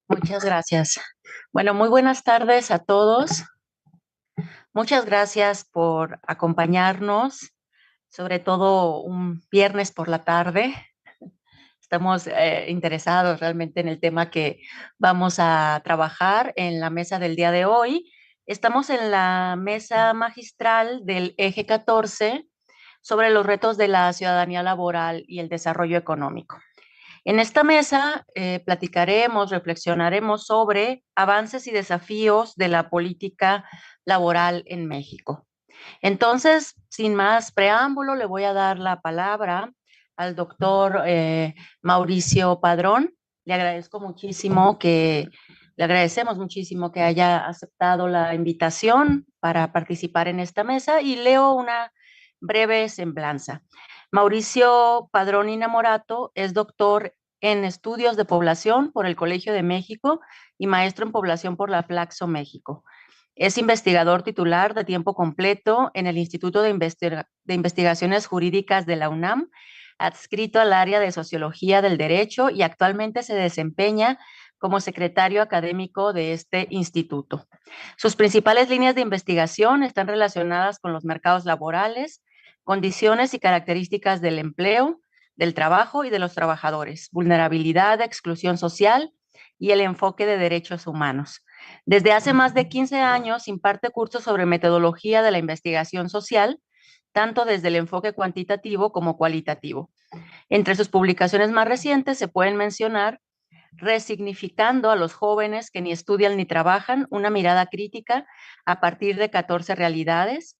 Muchas gracias. Bueno, muy buenas tardes a todos. Muchas gracias por acompañarnos, sobre todo un viernes por la tarde. Estamos interesados realmente en el tema que vamos a trabajar en la mesa del día de hoy. Estamos en la mesa magistral del Eje 14 sobre los retos de la ciudadanía laboral y el desarrollo económico. En esta mesa platicaremos, reflexionaremos sobre avances y desafíos de la política laboral en México. Entonces, sin más preámbulo, le voy a dar la palabra al doctor Mauricio Padrón. Le agradezco muchísimo que, le agradecemos muchísimo que haya aceptado la invitación para participar en esta mesa y leo una breve semblanza. Mauricio Padrón Inamorato es doctor en estudios de población por el Colegio de México y maestro en población por la Flaxo México. Es investigador titular de tiempo completo en el Instituto de Investigaciones Jurídicas de la UNAM, adscrito al área de Sociología del Derecho y actualmente se desempeña como secretario académico de este instituto. Sus principales líneas de investigación están relacionadas con los mercados laborales, condiciones y características del empleo, del trabajo y de los trabajadores, vulnerabilidad, exclusión social y el enfoque de derechos humanos. Desde hace más de 15 años imparte cursos sobre metodología de la investigación social, tanto desde el enfoque cuantitativo como cualitativo. Entre sus publicaciones más recientes se pueden mencionar Resignificando a los jóvenes que ni estudian ni trabajan, una mirada crítica a partir de 14 realidades,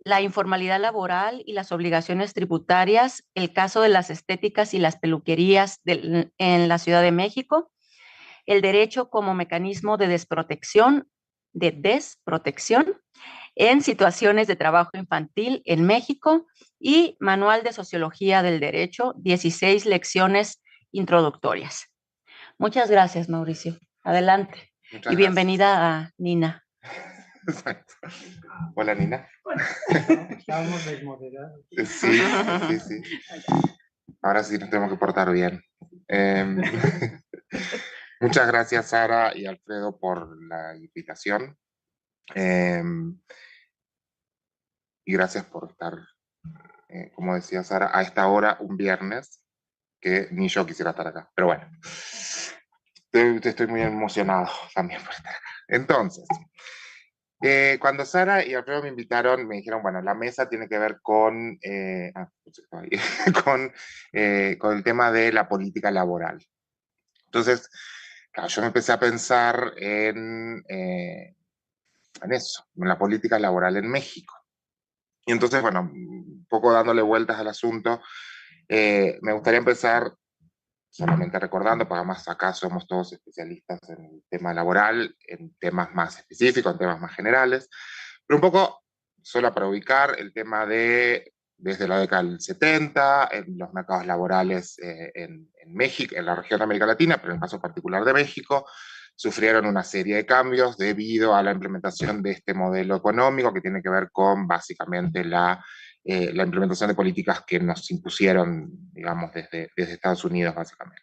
la informalidad laboral y las obligaciones tributarias, el caso de las estéticas y las peluquerías en la Ciudad de México, el derecho como mecanismo de desprotección en situaciones de trabajo infantil en México y Manual de Sociología del Derecho, 16 lecciones introductorias. Muchas gracias, Mauricio. Adelante. Y Muchas gracias. bienvenida a Nina. Hola, Nina. Estábamos desmoderados. Sí, sí, sí. Ahora sí nos tenemos que portar bien. Muchas gracias, Sara y Alfredo, por la invitación. Eh, y gracias por estar, como decía Sara, a esta hora, un viernes, que ni yo quisiera estar acá. Pero bueno, estoy muy emocionado también por estar acá. Entonces, cuando Sara y Alfredo me invitaron, me dijeron, bueno, la mesa tiene que ver con, con el tema de la política laboral. Entonces, claro, yo me empecé a pensar en eso, en la política laboral en México. Y entonces, bueno, un poco dándole vueltas al asunto, me gustaría empezar solamente recordando, porque además acá somos todos especialistas en el tema laboral, en temas más específicos, en temas más generales, pero un poco solo para ubicar el tema de desde la década del 70, en los mercados laborales en México, en la región de América Latina, pero en el caso particular de México, sufrieron una serie de cambios debido a la implementación de este modelo económico que tiene que ver con básicamente la implementación de políticas que nos impusieron, digamos, desde Estados Unidos, básicamente.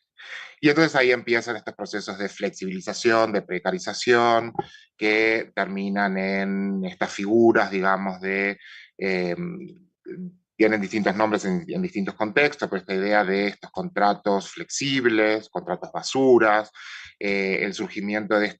Y entonces ahí empiezan estos procesos de flexibilización, de precarización, que terminan en estas figuras, digamos, tienen distintos nombres en distintos contextos, pero esta idea de estos contratos flexibles, contratos basuras, el surgimiento de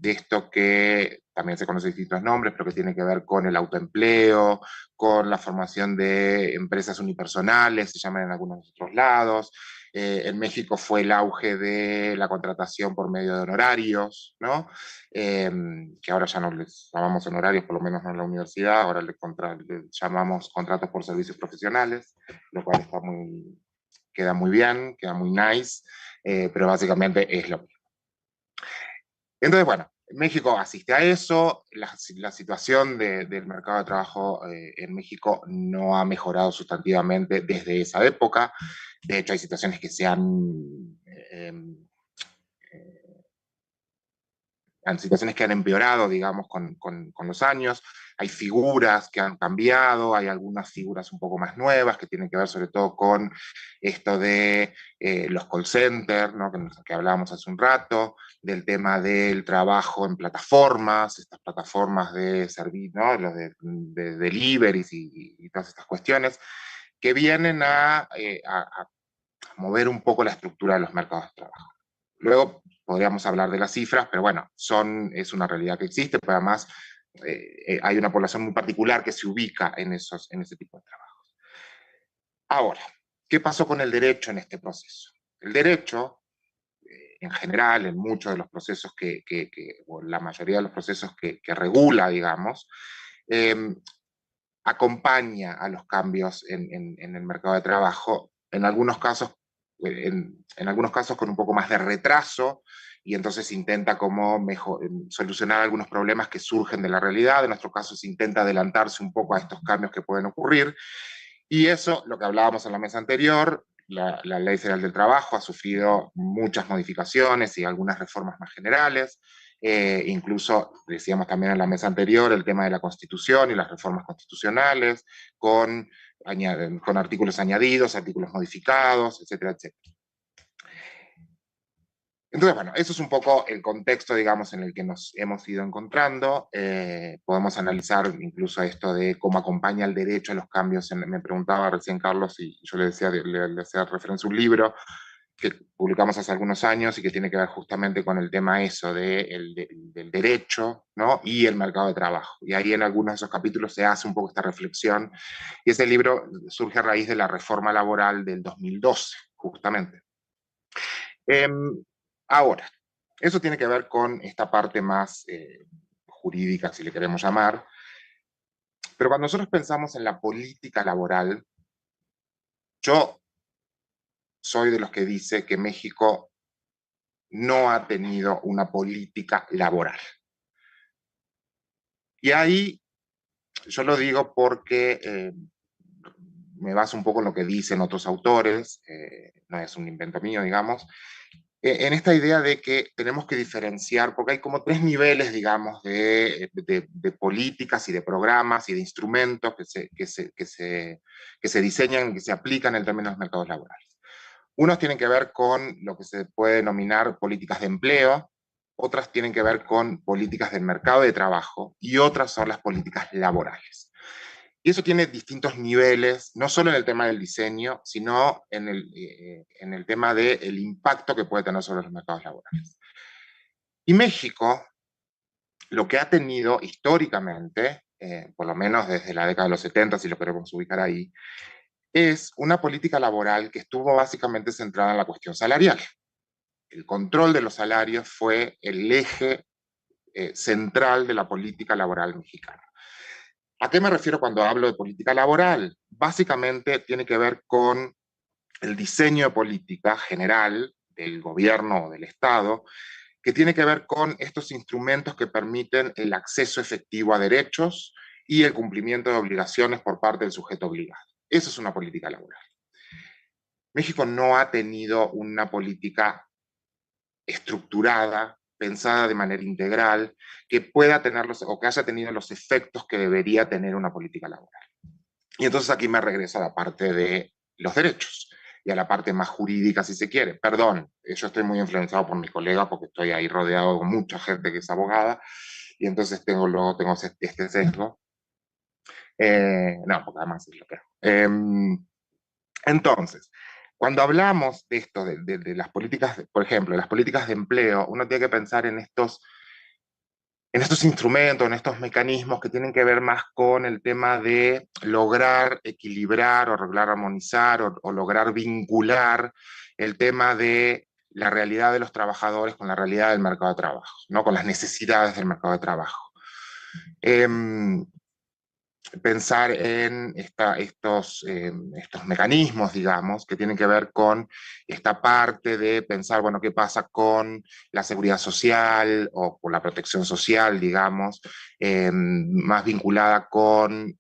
esto que también se conoce distintos nombres, pero que tiene que ver con el autoempleo, con la formación de empresas unipersonales, se llaman en algunos otros lados. En México fue el auge de la contratación por medio de honorarios, ¿no? Que ahora ya no les llamamos honorarios, por lo menos no en la universidad, ahora le llamamos contratos por servicios profesionales, lo cual queda muy bien, queda muy nice, pero básicamente es lo mismo. Entonces, bueno, México asiste a eso, la situación del mercado de trabajo en México no ha mejorado sustantivamente desde esa época. De hecho, hay situaciones que se han situaciones que han empeorado, digamos, con los años. Hay figuras que han cambiado, hay algunas figuras un poco más nuevas que tienen que ver sobre todo con esto de los call centers, ¿no? que hablábamos hace un rato, del tema del trabajo en plataformas, estas plataformas de servicio, ¿no? Los de deliveries y todas estas cuestiones, que vienen a mover un poco la estructura de los mercados de trabajo. Luego podríamos hablar de las cifras, pero bueno, es una realidad que existe, pero además hay una población muy particular que se ubica en ese tipo de trabajos. Ahora, ¿qué pasó con el derecho en este proceso? El derecho, en general, en muchos de los procesos o la mayoría de los procesos que regula, digamos, eh, acompaña a los cambios en el mercado de trabajo, en algunos casos algunos casos con un poco más de retraso, y entonces intenta como solucionar algunos problemas que surgen de la realidad. En nuestro caso se intenta adelantarse un poco a estos cambios que pueden ocurrir, y eso, lo que hablábamos en la mesa anterior, la Ley Federal del Trabajo ha sufrido muchas modificaciones y algunas reformas más generales. Incluso, decíamos también en la mesa anterior, el tema de la Constitución y las reformas constitucionales, con artículos añadidos, artículos modificados, etcétera, etcétera. Entonces, bueno, eso es un poco el contexto, digamos, en el que nos hemos ido encontrando. Podemos analizar incluso esto de cómo acompaña el derecho a los cambios. Me preguntaba recién Carlos, y yo le hacía referencia a un libro que publicamos hace algunos años y que tiene que ver justamente con el tema eso del derecho, ¿no? Y el mercado de trabajo. Y ahí en algunos de esos capítulos se hace un poco esta reflexión. Y ese libro surge a raíz de la reforma laboral del 2012, justamente. Ahora, eso tiene que ver con esta parte más jurídica, si le queremos llamar, pero cuando nosotros pensamos en la política laboral, yo soy de los que dice que México no ha tenido una política laboral. Y ahí yo lo digo porque me baso un poco en lo que dicen otros autores, no es un invento mío, digamos, en esta idea de que tenemos que diferenciar, porque hay como tres niveles, digamos, de políticas y de programas y de instrumentos que se diseñan y que se aplican en términos de mercados laborales. Unos tienen que ver con lo que se puede denominar políticas de empleo, otras tienen que ver con políticas del mercado de trabajo y otras son las políticas laborales. Y eso tiene distintos niveles, no solo en el tema del diseño, sino en el tema del impacto que puede tener sobre los mercados laborales. Y México, lo que ha tenido históricamente, por lo menos desde la década de los 70, si lo queremos ubicar ahí, es una política laboral que estuvo básicamente centrada en la cuestión salarial. El control de los salarios fue el eje central de la política laboral mexicana. ¿A qué me refiero cuando hablo de política laboral? Básicamente tiene que ver con el diseño de política general del gobierno o del Estado, que tiene que ver con estos instrumentos que permiten el acceso efectivo a derechos y el cumplimiento de obligaciones por parte del sujeto obligado. Eso es una política laboral. México no ha tenido una política estructurada, pensada de manera integral, que pueda tener o que haya tenido los efectos que debería tener una política laboral. Y entonces aquí me regreso a la parte de los derechos y a la parte más jurídica, si se quiere. Perdón, yo estoy muy influenciado por mis colegas porque estoy ahí rodeado de mucha gente que es abogada y entonces tengo este sesgo. No, porque además es lo que entonces, cuando hablamos de esto, de las políticas, por ejemplo, las políticas de empleo, uno tiene que pensar en estos instrumentos, en estos mecanismos que tienen que ver más con el tema de lograr equilibrar o lograr armonizar o lograr vincular el tema de la realidad de los trabajadores con la realidad del mercado de trabajo, ¿no? Con las necesidades del mercado de trabajo. Pensar en estos mecanismos, digamos, que tienen que ver con esta parte de pensar, bueno, qué pasa con la seguridad social o con la protección social, digamos, más vinculada con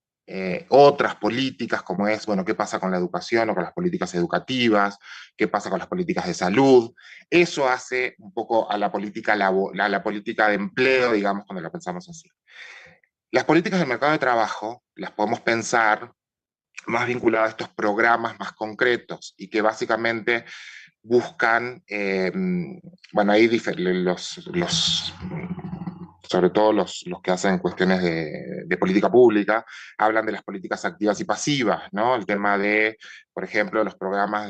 otras políticas, como es, bueno, qué pasa con la educación o con las políticas educativas, qué pasa con las políticas de salud. Eso hace un poco a la política de empleo, digamos, cuando la pensamos así. Las políticas del mercado de trabajo las podemos pensar más vinculadas a estos programas más concretos y que básicamente buscan, bueno, ahí sobre todo los que hacen cuestiones de política pública, hablan de las políticas activas y pasivas, ¿no? El tema de, por ejemplo, los programas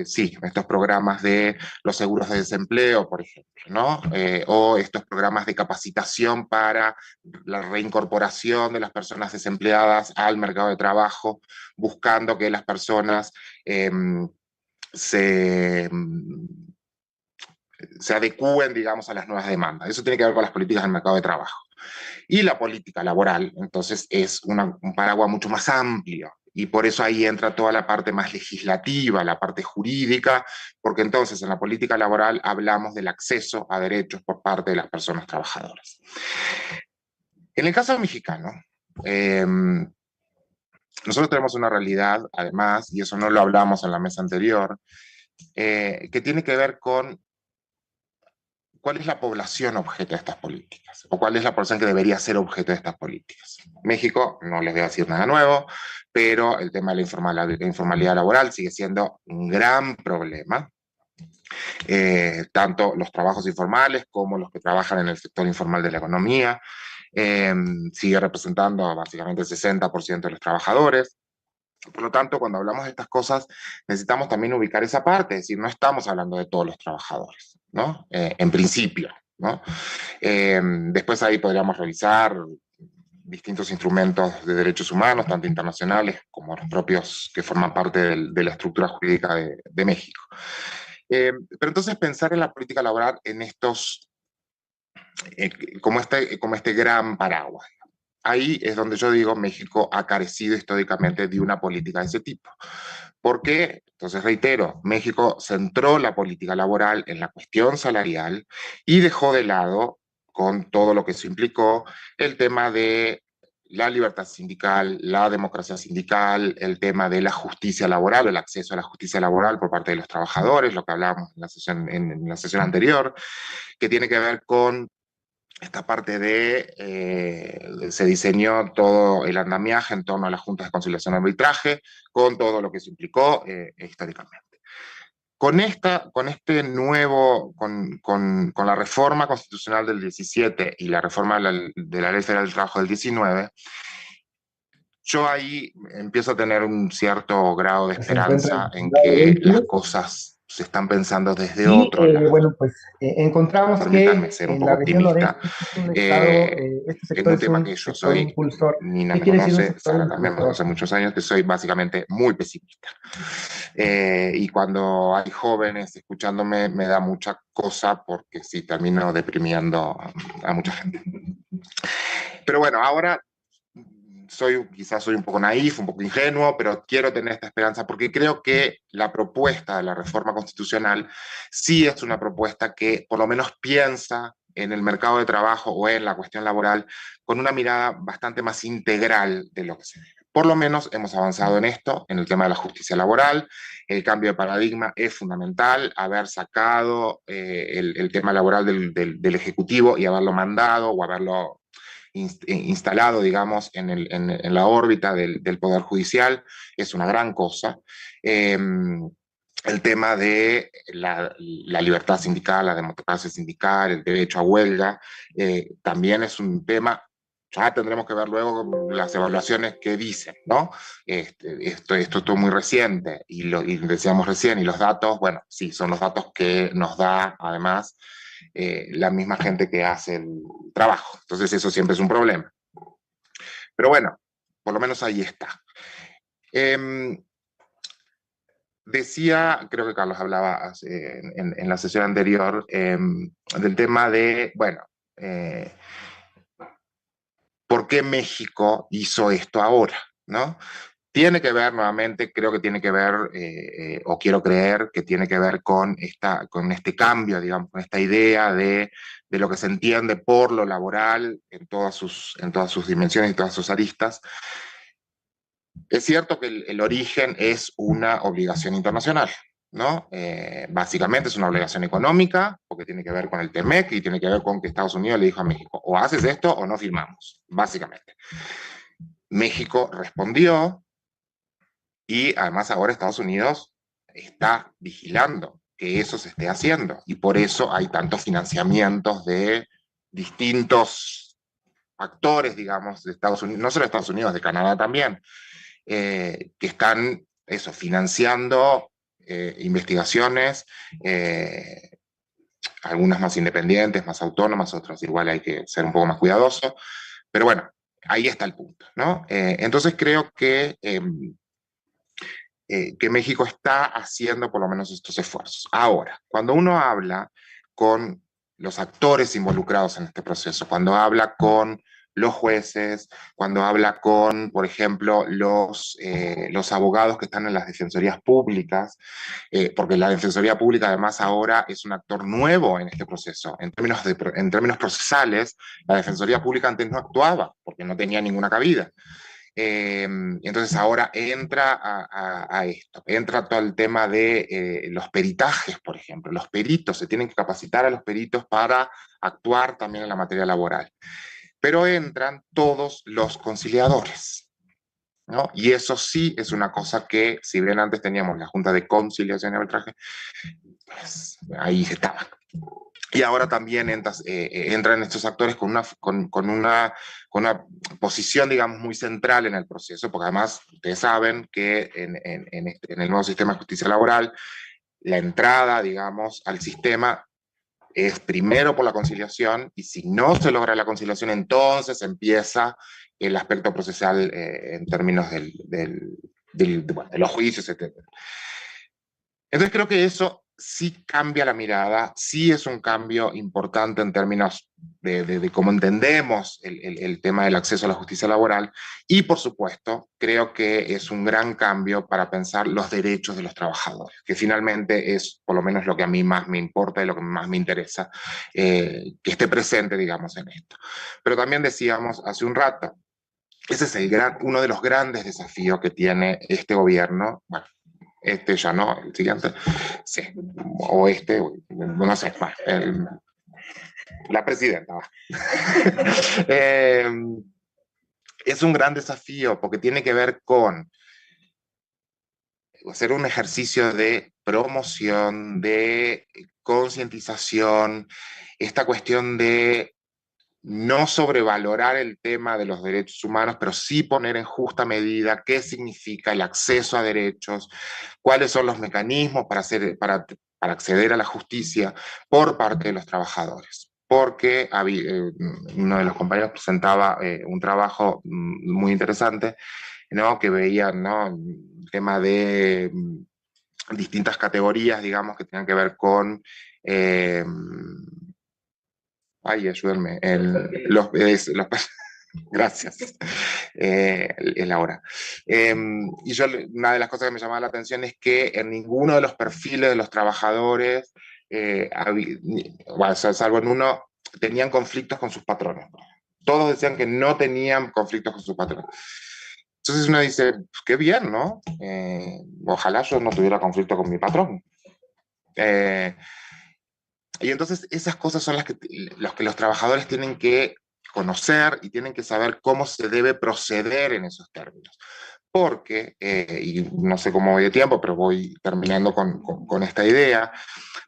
sí, estos programas de los seguros de desempleo, por ejemplo, ¿no? O estos programas de capacitación para la reincorporación de las personas desempleadas al mercado de trabajo, buscando que las personas se, se adecúen, digamos, a las nuevas demandas. Eso tiene que ver con las políticas del mercado de trabajo. Y la política laboral, entonces, es un paraguas mucho más amplio. Y por eso ahí entra toda la parte más legislativa, la parte jurídica, porque entonces en la política laboral hablamos del acceso a derechos por parte de las personas trabajadoras. En el caso mexicano, nosotros tenemos una realidad, además, y eso no lo hablamos en la mesa anterior, que tiene que ver con cuál es la población objeto de estas políticas, o cuál es la población que debería ser objeto de estas políticas. México, no les voy a decir nada nuevo, pero el tema de la informalidad laboral sigue siendo un gran problema. Tanto los trabajos informales como los que trabajan en el sector informal de la economía, sigue representando básicamente el 60% de los trabajadores. Por lo tanto, cuando hablamos de estas cosas, necesitamos también ubicar esa parte, es decir, no estamos hablando de todos los trabajadores, ¿no? En principio, ¿no? Después ahí podríamos revisar distintos instrumentos de derechos humanos, tanto internacionales como los propios que forman parte de la estructura jurídica de México. Pero entonces pensar en la política laboral en estos, como este gran paraguas. Ahí es donde yo digo México ha carecido históricamente de una política de ese tipo. ¿Por qué? Entonces reitero, México centró la política laboral en la cuestión salarial y dejó de lado, con todo lo que eso implicó, el tema de la libertad sindical, la democracia sindical, el tema de la justicia laboral, el acceso a la justicia laboral por parte de los trabajadores, lo que hablábamos en la sesión anterior, que tiene que ver con esta parte se diseñó todo el andamiaje en torno a las juntas de conciliación y arbitraje, con todo lo que se implicó históricamente. Con la reforma constitucional del 17 y la reforma de la Ley Federal del Trabajo del 19, yo ahí empiezo a tener un cierto grado de esperanza en que las cosas se están pensando desde otro lado. Bueno, pues encontramos Permítanme que ser un en poco la región optimista. noreste es un estado, este En sector un es tema un que yo sector soy, impulsor. Nina ¿Qué me quiere decir un conoce, sector Sara también me impulsor? conoce muchos años, que soy básicamente muy pesimista. Y cuando hay jóvenes escuchándome me da mucha cosa porque sí, termino deprimiendo a mucha gente. Pero bueno, ahora quizás soy un poco naif, un poco ingenuo, pero quiero tener esta esperanza porque creo que la propuesta de la reforma constitucional sí es una propuesta que por lo menos piensa en el mercado de trabajo o en la cuestión laboral con una mirada bastante más integral de lo que se debe. Por lo menos hemos avanzado en esto, en el tema de la justicia laboral. El cambio de paradigma es fundamental, haber sacado el tema laboral del Ejecutivo y haberlo mandado o haberlo instalado, digamos, en la órbita del Poder Judicial, es una gran cosa. El tema de la libertad sindical, la democracia sindical, el derecho a huelga, también es un tema. Ya tendremos que ver luego las evaluaciones que dicen, ¿no? Esto es todo muy reciente y decíamos recién, y los datos, bueno, sí, son los datos que nos da además la misma gente que hace el trabajo. Entonces eso siempre es un problema. Pero bueno, por lo menos ahí está. Decía, creo que Carlos hablaba en la sesión anterior, del tema de, bueno, ¿por qué México hizo esto ahora? ¿No? Tiene que ver, nuevamente, creo que tiene que ver, o quiero creer que tiene que ver con este cambio, digamos, con esta idea de lo que se entiende por lo laboral en todas sus dimensiones y todas sus aristas, Es cierto que el origen es una obligación internacional, ¿no? Básicamente es una obligación económica, porque tiene que ver con el TEMEC y tiene que ver con que Estados Unidos le dijo a México, o haces esto o no firmamos, básicamente. México respondió y además ahora Estados Unidos está vigilando que eso se esté haciendo y por eso hay tantos financiamientos de distintos actores, digamos, de Estados Unidos, no solo de Estados Unidos, de Canadá también, que están eso, financiando investigaciones, algunas más independientes, más autónomas, otras igual hay que ser un poco más cuidadoso, pero bueno, ahí está el punto, ¿no? Entonces creo que México está haciendo por lo menos estos esfuerzos. Ahora, cuando uno habla con los actores involucrados en este proceso, cuando habla con los jueces, cuando habla con, por ejemplo, los abogados que están en las defensorías públicas, porque la defensoría pública además ahora es un actor nuevo en este proceso. En términos procesales, la defensoría pública antes no actuaba porque no tenía ninguna cabida. Entonces ahora entra a esto, entra todo el tema de los peritajes, por ejemplo. Los peritos, se tienen que capacitar a los peritos para actuar también en la materia laboral. Pero entran todos los conciliadores, ¿no? Y eso sí es una cosa que, si bien antes teníamos la Junta de Conciliación y Arbitraje, pues ahí estaba. Y ahora también entran estos actores con una posición, digamos, muy central en el proceso, porque además ustedes saben que en el nuevo sistema de justicia laboral, la entrada, digamos, al sistema es primero por la conciliación, y si no se logra la conciliación, entonces empieza el aspecto procesal en términos bueno, de los juicios, etc. Entonces creo que eso sí cambia la mirada, sí es un cambio importante en términos de cómo entendemos el tema del acceso a la justicia laboral, y por supuesto creo que es un gran cambio para pensar los derechos de los trabajadores, que finalmente es por lo menos lo que a mí más me importa y lo que más me interesa, que esté presente, digamos, en esto. Pero también decíamos hace un rato, ese es uno de los grandes desafíos que tiene este gobierno. Bueno, este ya no, el siguiente, sí, o no sé, la presidenta. eh, es un gran desafío porque tiene que ver con hacer un ejercicio de promoción, de concientización, esta cuestión de no sobrevalorar el tema de los derechos humanos, pero sí poner en justa medida qué significa el acceso a derechos, cuáles son los mecanismos para acceder a la justicia por parte de los trabajadores. Porque uno de los compañeros presentaba un trabajo muy interesante, ¿no? Que veía, ¿no?, el tema de distintas categorías, digamos, que tenían que ver con... ay, ayúdenme. Gracias. Es la hora. Y una de las cosas que me llamaba la atención es que en ninguno de los perfiles de los trabajadores, bueno, salvo en uno, tenían conflictos con sus patrones. Todos decían que no tenían conflictos con sus patrones. Entonces uno dice, pues, qué bien, ¿no? Ojalá yo no tuviera conflicto con mi patrón. Y entonces esas cosas son las que los trabajadores tienen que conocer y tienen que saber cómo se debe proceder en esos términos. Porque, y no sé cómo voy de tiempo, pero voy terminando con esta idea,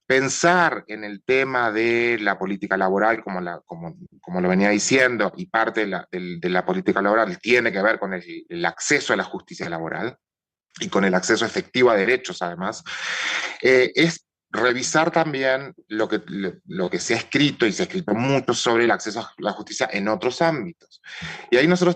pensar en el tema de la política laboral, como lo venía diciendo, y parte de la política laboral tiene que ver con el acceso a la justicia laboral y con el acceso efectivo a derechos, además, es revisar también lo que se ha escrito, y se ha escrito mucho sobre el acceso a la justicia en otros ámbitos. Y ahí nosotros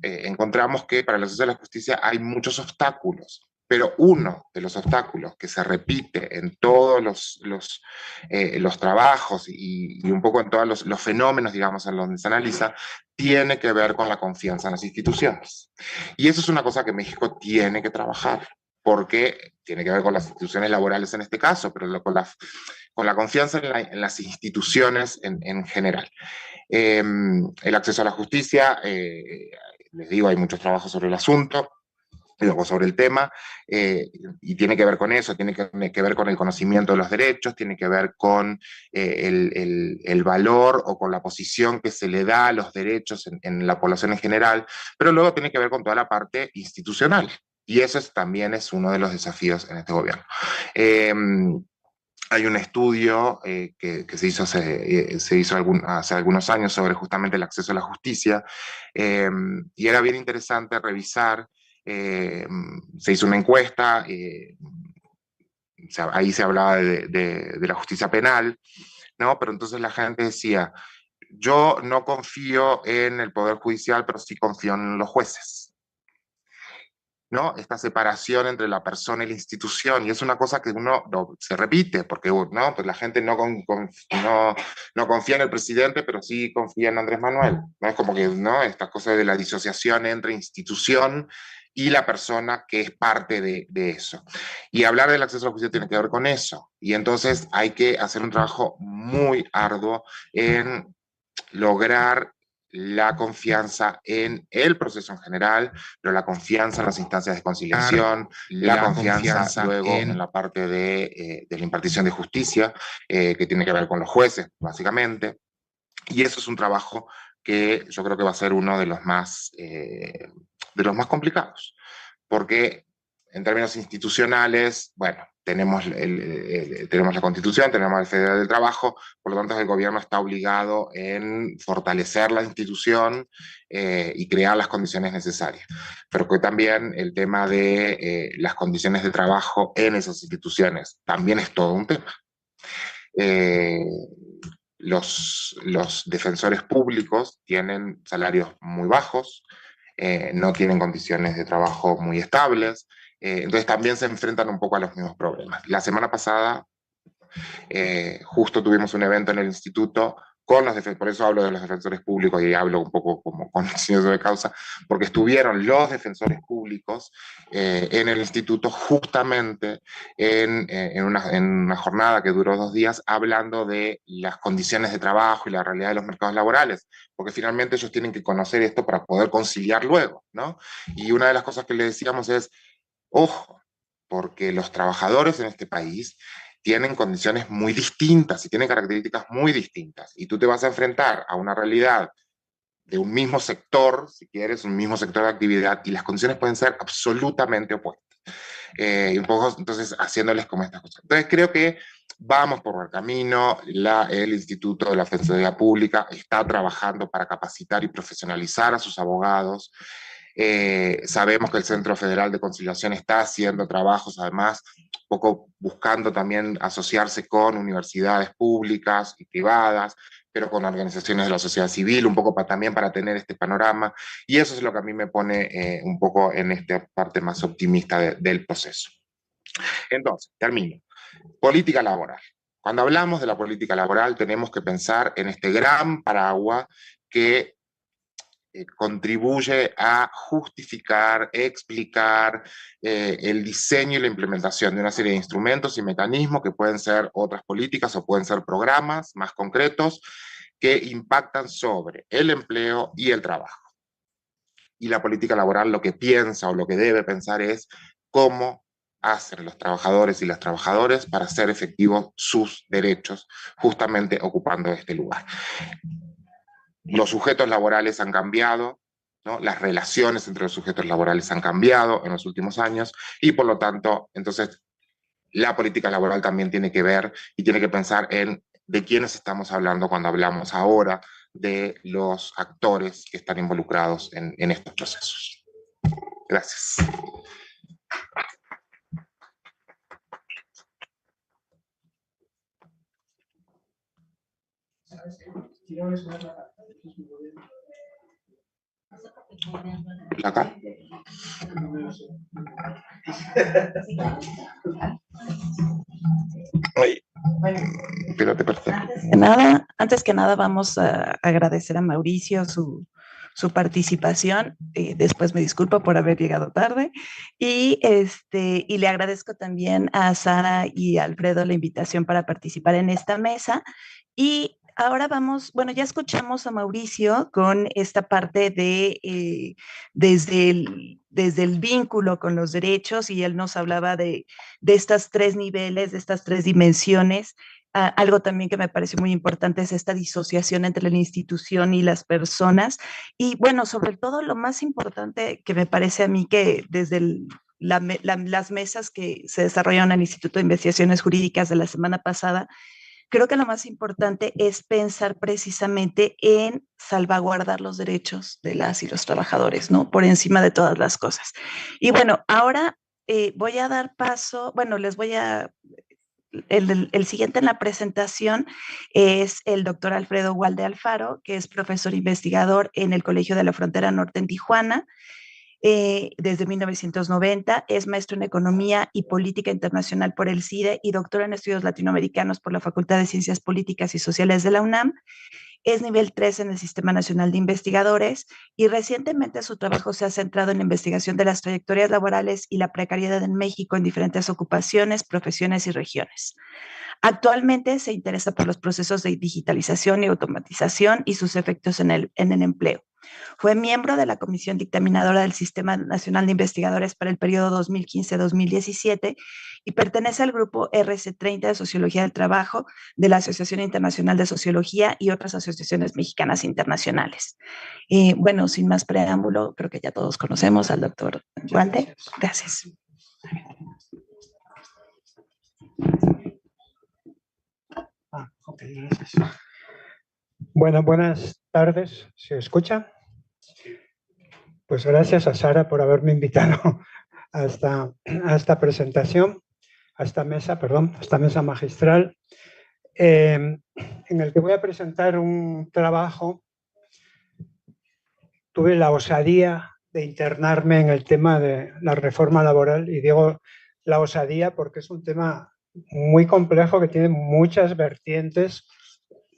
encontramos que para el acceso a la justicia hay muchos obstáculos, pero uno de los obstáculos que se repite en todos los trabajos y un poco en todos los fenómenos, digamos, en donde se analiza, tiene que ver con la confianza en las instituciones. Y eso es una cosa que México tiene que trabajar, porque tiene que ver con las instituciones laborales en este caso, pero con la confianza en las instituciones en general. El acceso a la justicia, les digo, hay muchos trabajos sobre el asunto. o sobre el tema, y tiene que ver con eso, tiene que ver con el conocimiento de los derechos, tiene que ver con el valor o con la posición que se le da a los derechos en la población en general, pero luego tiene que ver con toda la parte institucional. Y eso también es uno de los desafíos en este gobierno. Hay un estudio que se hizo, hace algunos años sobre justamente el acceso a la justicia, y era bien interesante revisar. Se hizo una encuesta, ahí se hablaba de la justicia penal, ¿no? Pero entonces la gente decía, yo no confío en el Poder Judicial, pero sí confío en los jueces. ¿No? Esta separación entre la persona y la institución, y es una cosa que uno se repite, porque ¿no? Pues la gente no confía en el presidente, pero sí confía en Andrés Manuel, ¿no? Es como que ¿no? Esta cosa de la disociación entre institución y la persona que es parte de eso. Y hablar del acceso a la justicia tiene que ver con eso, y entonces hay que hacer un trabajo muy arduo en lograr la confianza en el proceso en general, pero la confianza en las instancias de conciliación, la confianza luego en la parte de la impartición de justicia, que tiene que ver con los jueces, básicamente. Y eso es un trabajo que yo creo que va a ser uno de los más complicados, porque en términos institucionales, bueno, tenemos la Constitución, tenemos el Federal del Trabajo, por lo tanto el gobierno está obligado en fortalecer la institución y crear las condiciones necesarias. Pero que también el tema de las condiciones de trabajo en esas instituciones también es todo un tema. Los defensores públicos tienen salarios muy bajos, no tienen condiciones de trabajo muy estables, entonces también se enfrentan un poco a los mismos problemas. La semana pasada justo tuvimos un evento en el instituto con los defensores, por eso hablo de los defensores públicos y hablo un poco como conocimiento de causa, porque estuvieron los defensores públicos en el instituto justamente en una jornada que duró 2 días hablando de las condiciones de trabajo y la realidad de los mercados laborales, porque finalmente ellos tienen que conocer esto para poder conciliar luego, ¿no? Y una de las cosas que le decíamos es, ojo, porque los trabajadores en este país tienen condiciones muy distintas y tienen características muy distintas. Y tú te vas a enfrentar a una realidad de un mismo sector, si quieres, un mismo sector de actividad, y las condiciones pueden ser absolutamente opuestas. Y un poco, entonces, haciéndoles como estas cosas. Entonces, creo que vamos por el camino. El Instituto de la Defensoría Pública está trabajando para capacitar y profesionalizar a sus abogados. Sabemos que el Centro Federal de Conciliación está haciendo trabajos, además, un poco buscando también asociarse con universidades públicas y privadas, pero con organizaciones de la sociedad civil, un poco también para tener este panorama, y eso es lo que a mí me pone un poco en esta parte más optimista del proceso. Entonces, termino. Política laboral. Cuando hablamos de la política laboral tenemos que pensar en este gran paraguas que contribuye a justificar, explicar el diseño y la implementación de una serie de instrumentos y mecanismos que pueden ser otras políticas o pueden ser programas más concretos que impactan sobre el empleo y el trabajo. Y la política laboral lo que piensa o lo que debe pensar es cómo hacen los trabajadores y las trabajadoras para hacer efectivos sus derechos, justamente ocupando este lugar. Los sujetos laborales han cambiado, ¿no? Las relaciones entre los sujetos laborales han cambiado en los últimos años y por lo tanto, entonces, la política laboral también tiene que ver y tiene que pensar en de quiénes estamos hablando cuando hablamos ahora de los actores que están involucrados en estos procesos. Gracias. ¿Acá? Ay, espérate, perfecto. Antes que nada vamos a agradecer a Mauricio su participación. Después me disculpo por haber llegado tarde. Y le agradezco también a Sara y a Alfredo la invitación para participar en esta mesa. Y ahora vamos, bueno, ya escuchamos a Mauricio con esta parte de desde el vínculo con los derechos, y él nos hablaba de estas tres niveles, de estas tres dimensiones. Algo también que me parece muy importante es esta disociación entre la institución y las personas. Y bueno, sobre todo lo más importante que me parece a mí, que desde las mesas que se desarrollaron en el Instituto de Investigaciones Jurídicas de la semana pasada, creo que lo más importante es pensar precisamente en salvaguardar los derechos de las y los trabajadores, ¿no? Por encima de todas las cosas. Y bueno, ahora voy a dar paso, bueno, les voy a el siguiente en la presentación es el doctor Alfredo Walde Alfaro, que es profesor investigador en el Colegio de la Frontera Norte en Tijuana. Desde 1990, es maestro en Economía y Política Internacional por el CIDE y doctor en Estudios Latinoamericanos por la Facultad de Ciencias Políticas y Sociales de la UNAM. Es nivel 3 en el Sistema Nacional de Investigadores y recientemente su trabajo se ha centrado en la investigación de las trayectorias laborales y la precariedad en México en diferentes ocupaciones, profesiones y regiones. Actualmente se interesa por los procesos de digitalización y automatización y sus efectos en el empleo. Fue miembro de la Comisión Dictaminadora del Sistema Nacional de Investigadores para el periodo 2015-2017 y pertenece al grupo RC30 de Sociología del Trabajo de la Asociación Internacional de Sociología y otras asociaciones mexicanas internacionales. Bueno, sin más preámbulo, creo que ya todos conocemos al doctor Walde. Gracias. Ok, gracias. Bueno, buenas tardes. ¿Se escucha? Pues gracias a Sara por haberme invitado a esta presentación, a esta mesa magistral, en el que voy a presentar un trabajo. Tuve la osadía de internarme en el tema de la reforma laboral, y digo la osadía porque es un tema muy complejo que tiene muchas vertientes,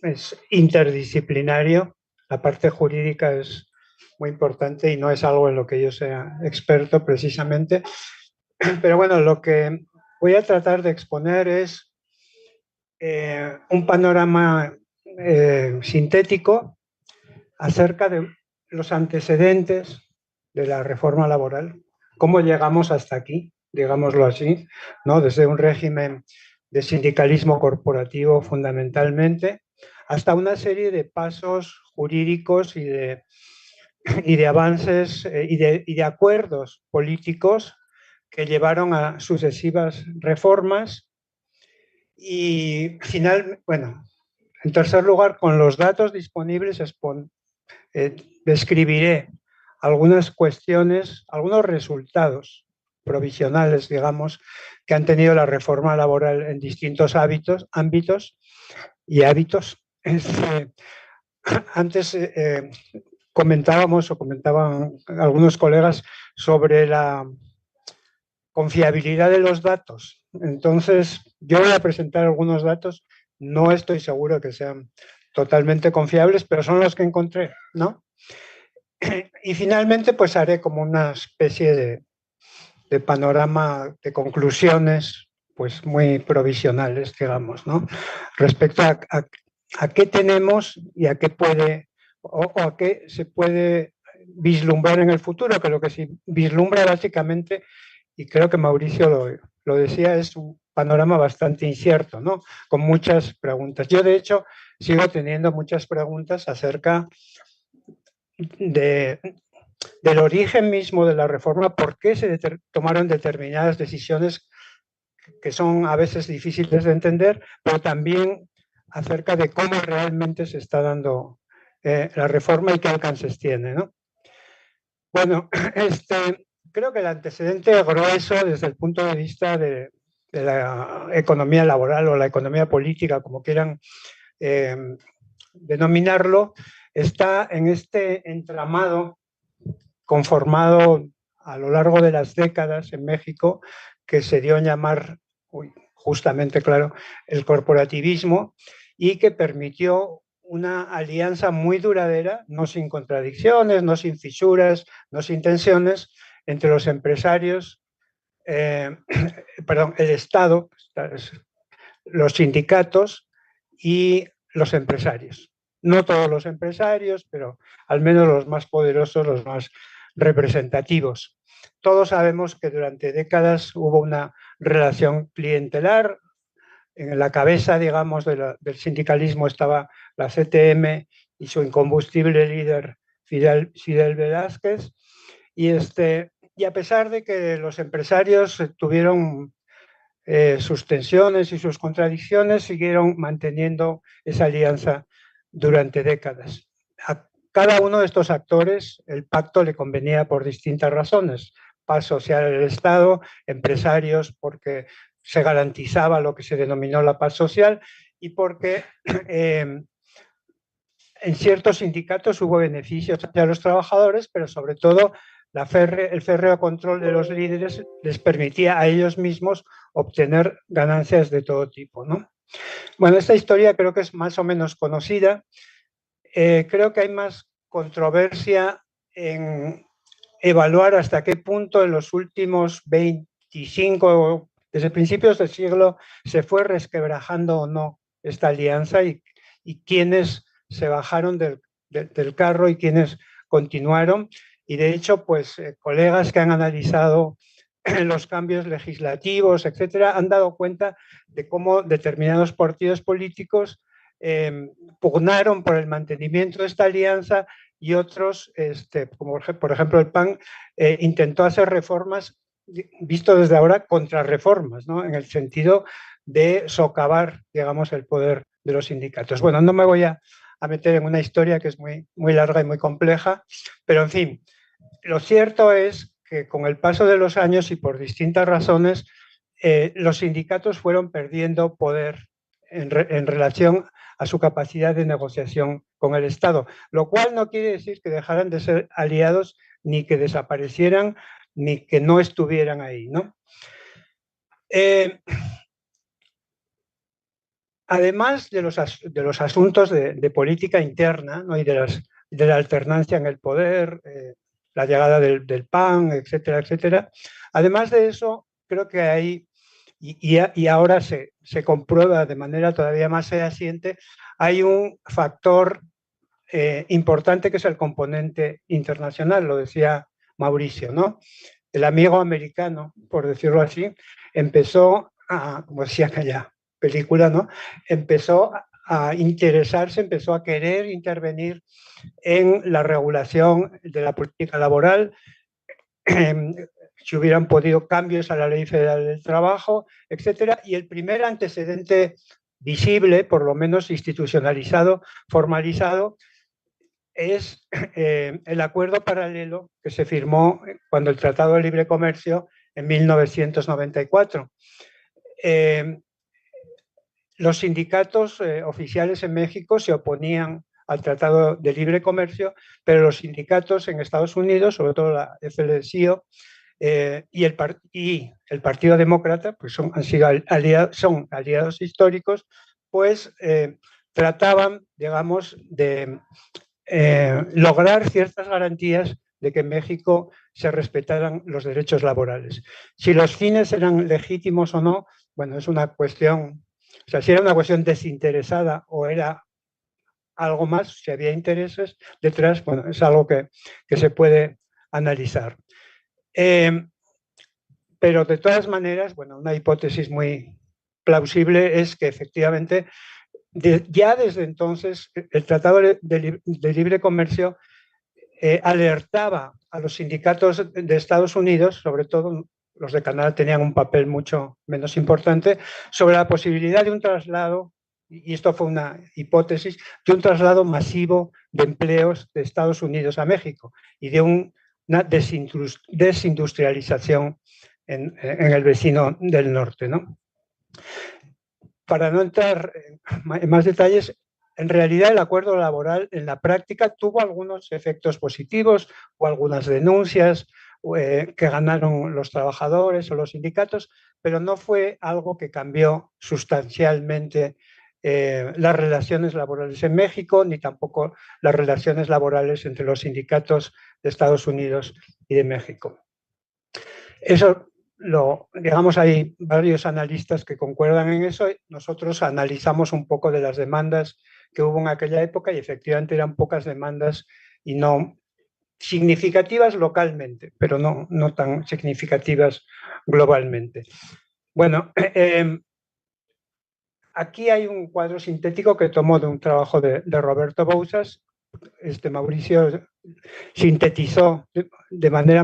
es interdisciplinario, la parte jurídica es muy importante y no es algo en lo que yo sea experto precisamente, pero bueno, lo que voy a tratar de exponer es un panorama sintético acerca de los antecedentes de la reforma laboral, cómo llegamos hasta aquí, digámoslo así, ¿no? Desde un régimen de sindicalismo corporativo fundamentalmente, hasta una serie de pasos jurídicos y de avances y de acuerdos políticos que llevaron a sucesivas reformas. Y bueno, en tercer lugar, con los datos disponibles describiré algunas cuestiones, algunos resultados provisionales, digamos, que han tenido la reforma laboral en distintos ámbitos y hábitos. Antes comentaban algunos colegas sobre la confiabilidad de los datos. Entonces, yo voy a presentar algunos datos, no estoy seguro que sean totalmente confiables, pero son los que encontré, ¿no? Y finalmente, pues haré como una especie de panorama de conclusiones, pues muy provisionales, digamos, ¿no? Respecto a qué tenemos y a qué puede, o a qué se puede vislumbrar en el futuro, que lo que se vislumbra básicamente, y creo que Mauricio lo decía, es un panorama bastante incierto, ¿no? Con muchas preguntas. Yo, de hecho, sigo teniendo muchas preguntas acerca del origen mismo de la reforma, por qué se tomaron determinadas decisiones que son a veces difíciles de entender, pero también acerca de cómo realmente se está dando la reforma y qué alcances tiene, ¿no? Bueno, creo que el antecedente grueso desde el punto de vista de la economía laboral o la economía política, como quieran denominarlo, está en este entramado conformado a lo largo de las décadas en México, que se dio en llamar, justamente, claro, el corporativismo, y que permitió una alianza muy duradera, no sin contradicciones, no sin fisuras, no sin tensiones, entre los empresarios, el Estado, los sindicatos y los empresarios. No todos los empresarios, pero al menos los más poderosos, los más representativos. Todos sabemos que durante décadas hubo una relación clientelar. En la cabeza, digamos, del sindicalismo estaba la CTM y su incombustible líder Fidel Velázquez. Y a pesar de que los empresarios tuvieron sus tensiones y sus contradicciones, siguieron manteniendo esa alianza durante décadas. A cada uno de estos actores el pacto le convenía por distintas razones. Paz social del Estado, empresarios porque se garantizaba lo que se denominó la paz social y porque en ciertos sindicatos hubo beneficios hacia los trabajadores, pero sobre todo el férreo control de los líderes les permitía a ellos mismos obtener ganancias de todo tipo, ¿no? Bueno, esta historia creo que es más o menos conocida. Creo que hay más controversia en evaluar hasta qué punto en los últimos 25, desde principios del siglo, se fue resquebrajando o no esta alianza y quiénes se bajaron del carro y quiénes continuaron. Y de hecho, pues colegas que han analizado los cambios legislativos, etcétera, han dado cuenta de cómo determinados partidos políticos pugnaron por el mantenimiento de esta alianza y otros, como por ejemplo el PAN, intentó hacer reformas, visto desde ahora, contrarreformas, ¿no? En el sentido de socavar, digamos, el poder de los sindicatos. Bueno, no me voy a meter en una historia que es muy, muy larga y muy compleja, pero en fin, lo cierto es que con el paso de los años y por distintas razones, los sindicatos fueron perdiendo poder en relación a su capacidad de negociación con el Estado, lo cual no quiere decir que dejaran de ser aliados, ni que desaparecieran, ni que no estuvieran ahí, ¿no? Además de los asuntos de política interna, ¿no? Y de la alternancia en el poder, la llegada del PAN, etcétera, etcétera. Además de eso, creo que hay, y ahora se comprueba de manera todavía más fehaciente, hay un factor importante que es el componente internacional, lo decía Mauricio, ¿no? El amigo americano, por decirlo así, empezó a, como decía aquella película, ¿no? Empezó a interesarse, empezó a querer intervenir en la regulación de la política laboral, si hubieran podido cambios a la Ley Federal del Trabajo, etcétera. Y el primer antecedente visible, por lo menos institucionalizado, formalizado, es el acuerdo paralelo que se firmó cuando el Tratado de Libre Comercio en 1994. Los sindicatos oficiales en México se oponían al Tratado de Libre Comercio, pero los sindicatos en Estados Unidos, sobre todo la FLSIO, y el Partido Demócrata, pues son aliados históricos, pues trataban, digamos, de lograr ciertas garantías de que en México se respetaran los derechos laborales. Si los fines eran legítimos o no, bueno, es una cuestión, o sea, si era una cuestión desinteresada o era algo más, si había intereses detrás, bueno, es algo que se puede analizar. Pero de todas maneras, bueno, una hipótesis muy plausible es que efectivamente ya desde entonces el Tratado de Libre Comercio alertaba a los sindicatos de Estados Unidos, sobre todo los de Canadá tenían un papel mucho menos importante, sobre la posibilidad de un traslado, y esto fue una hipótesis, de un traslado masivo de empleos de Estados Unidos a México y de una desindustrialización en el vecino del norte, ¿no? Para no entrar en más detalles, en realidad el acuerdo laboral en la práctica tuvo algunos efectos positivos o algunas denuncias que ganaron los trabajadores o los sindicatos, pero no fue algo que cambió sustancialmente las relaciones laborales en México, ni tampoco las relaciones laborales entre los sindicatos de Estados Unidos y de México. Eso digamos, hay varios analistas que concuerdan en eso. Nosotros analizamos un poco de las demandas que hubo en aquella época y efectivamente eran pocas demandas y no significativas localmente, pero no tan significativas globalmente. Bueno, aquí hay un cuadro sintético que tomó de un trabajo de Roberto Bouzas. Mauricio sintetizó de manera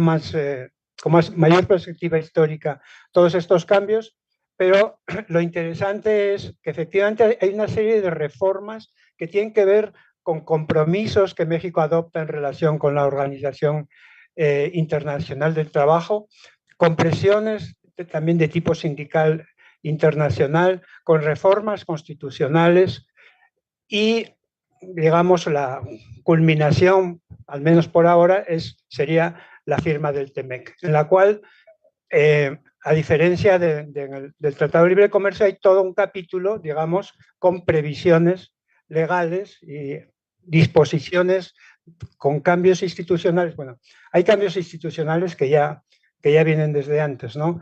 con mayor perspectiva histórica todos estos cambios, pero lo interesante es que efectivamente hay una serie de reformas que tienen que ver con compromisos que México adopta en relación con la Organización Internacional del Trabajo, con presiones también de tipo sindical internacional, con reformas constitucionales y, digamos, la culminación, al menos por ahora, sería la firma del TEMEC, en la cual, a diferencia del Tratado de Libre Comercio, hay todo un capítulo, digamos, con previsiones legales y disposiciones con cambios institucionales. Bueno, hay cambios institucionales que ya vienen desde antes, ¿no?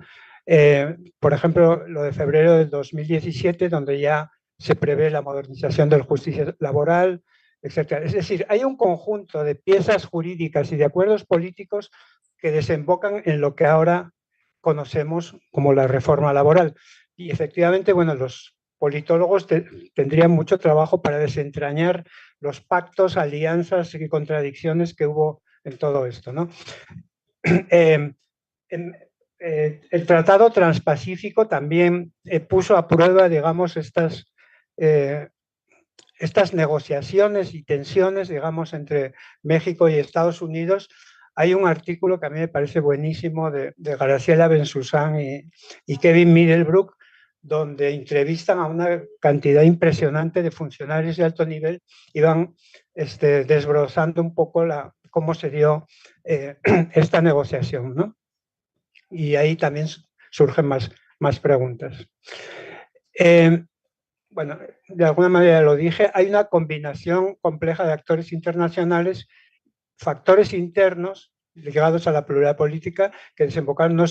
Por ejemplo, lo de febrero del 2017, donde ya se prevé la modernización de la justicia laboral, etc. Es decir, hay un conjunto de piezas jurídicas y de acuerdos políticos que desembocan en lo que ahora conocemos como la reforma laboral. Y efectivamente, bueno, los politólogos tendrían mucho trabajo para desentrañar los pactos, alianzas y contradicciones que hubo en todo esto, ¿no? El Tratado Transpacífico también puso a prueba, digamos, estas negociaciones y tensiones, digamos, entre México y Estados Unidos. Hay un artículo que a mí me parece buenísimo de Graciela Bensusán y Kevin Middlebrook, donde entrevistan a una cantidad impresionante de funcionarios de alto nivel y van desbrozando un poco cómo se dio esta negociación, ¿no? Y ahí también surgen más preguntas. Bueno, de alguna manera lo dije, hay una combinación compleja de actores internacionales, factores internos ligados a la pluralidad política que desembocaron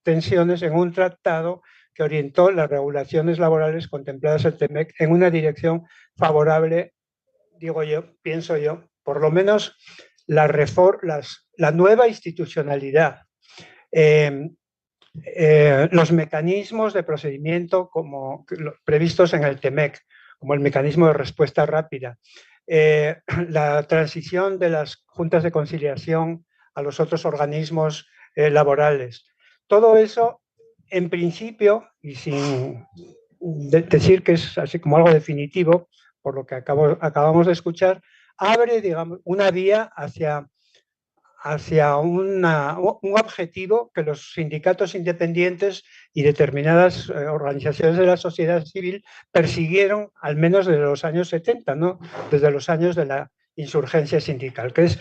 tensiones en un tratado que orientó las regulaciones laborales contempladas en el TEMEC en una dirección favorable, digo yo, pienso yo, por lo menos la nueva institucionalidad, los mecanismos de procedimiento previstos en el TEMEC, como el mecanismo de respuesta rápida, la transición de las juntas de conciliación a los otros organismos laborales. Todo eso, en principio, y sin decir que es así como algo definitivo, por lo que acabamos de escuchar, abre, digamos, una vía hacia un objetivo que los sindicatos independientes y determinadas organizaciones de la sociedad civil persiguieron al menos desde los años 70, ¿no? Desde los años de la insurgencia sindical, que es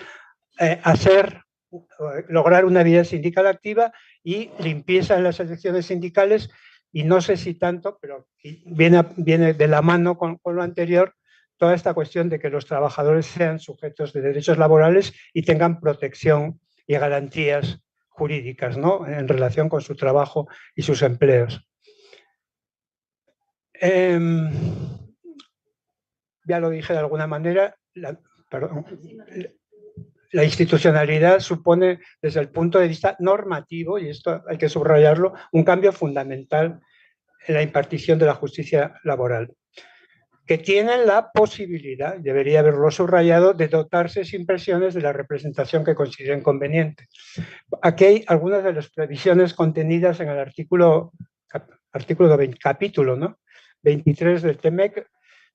lograr una vida sindical activa y limpieza en las elecciones sindicales, y no sé si tanto, pero viene de la mano con lo anterior, toda esta cuestión de que los trabajadores sean sujetos de derechos laborales y tengan protección y garantías jurídicas, ¿no?, en relación con su trabajo y sus empleos. Ya lo dije de alguna manera, la institucionalidad supone, desde el punto de vista normativo, y esto hay que subrayarlo, un cambio fundamental en la impartición de la justicia laboral, que tienen la posibilidad, debería haberlo subrayado, de dotarse sin presiones de la representación que consideren conveniente. Aquí hay algunas de las previsiones contenidas en el capítulo, ¿no?, 23 del TEMEC: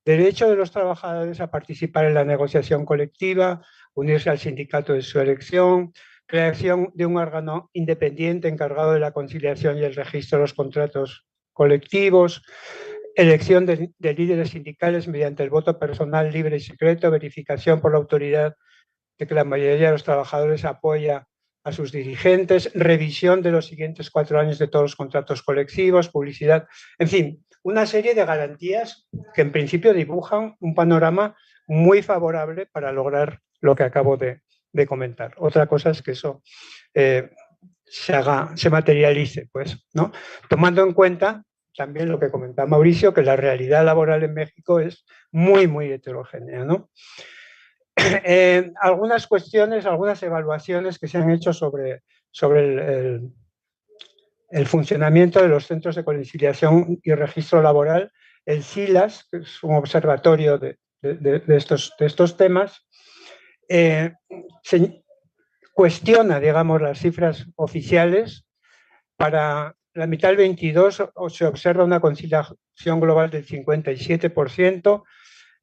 derecho de los trabajadores a participar en la negociación colectiva, unirse al sindicato de su elección, creación de un órgano independiente encargado de la conciliación y el registro de los contratos colectivos, elección de líderes sindicales mediante el voto personal libre y secreto, verificación por la autoridad de que la mayoría de los trabajadores apoya a sus dirigentes, revisión de los siguientes 4 años de todos los contratos colectivos, publicidad, en fin, una serie de garantías que en principio dibujan un panorama muy favorable para lograr lo que acabo de comentar. Otra cosa es que eso se materialice, pues, ¿no? Tomando en cuenta también lo que comentaba Mauricio, que la realidad laboral en México es muy, muy heterogénea, ¿no? Algunas cuestiones, algunas evaluaciones que se han hecho sobre el funcionamiento de los centros de conciliación y registro laboral, el CILAS, que es un observatorio de estos temas, se cuestiona, digamos, las cifras oficiales. Para la mitad del 22 se observa una conciliación global del 57%,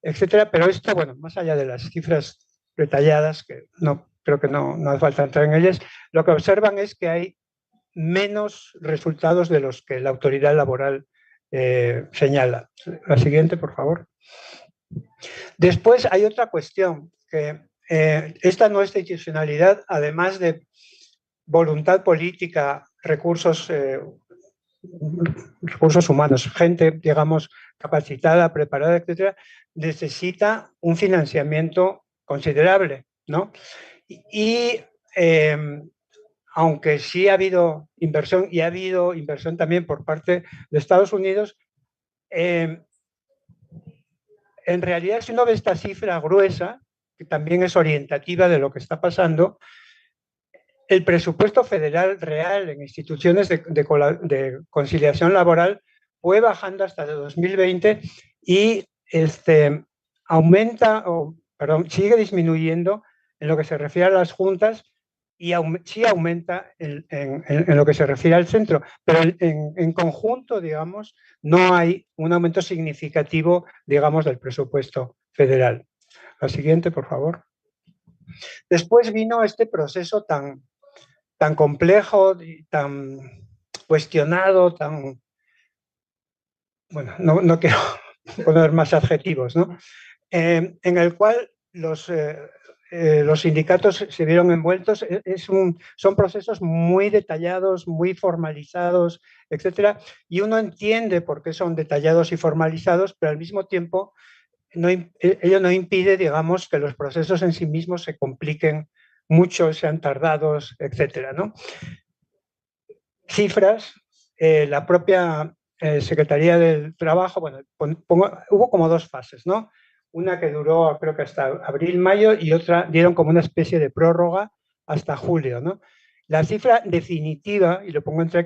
etcétera, pero esto, bueno, más allá de las cifras detalladas, que no creo que no hace falta entrar en ellas, lo que observan es que hay menos resultados de los que la autoridad laboral señala. La siguiente, por favor. Después hay otra cuestión, que esta no institucionalidad, además de voluntad política, recursos humanos, gente, digamos, capacitada, preparada, etcétera, necesita un financiamiento considerable, ¿no? Y aunque sí ha habido inversión, y ha habido inversión también por parte de Estados Unidos, en realidad, si uno ve esta cifra gruesa, que también es orientativa de lo que está pasando, el presupuesto federal real en instituciones de conciliación laboral fue bajando hasta el 2020 y sigue disminuyendo en lo que se refiere a las juntas y sí aumenta en lo que se refiere al centro, pero en conjunto, digamos, no hay un aumento significativo, digamos, del presupuesto federal. La siguiente, por favor. Después vino este proceso tan complejo, tan cuestionado, bueno, no quiero poner más adjetivos, ¿no? En el cual los sindicatos se vieron envueltos. Son procesos muy detallados, muy formalizados, etcétera, y uno entiende por qué son detallados y formalizados, pero al mismo tiempo ello no impide, digamos, que los procesos en sí mismos se compliquen mucho, sean tardados, etcétera, ¿no? Cifras, la propia Secretaría del Trabajo, bueno, hubo como dos fases, ¿no? Una que duró creo que hasta abril, mayo, y otra dieron como una especie de prórroga hasta julio, ¿no? La cifra definitiva, y lo pongo entre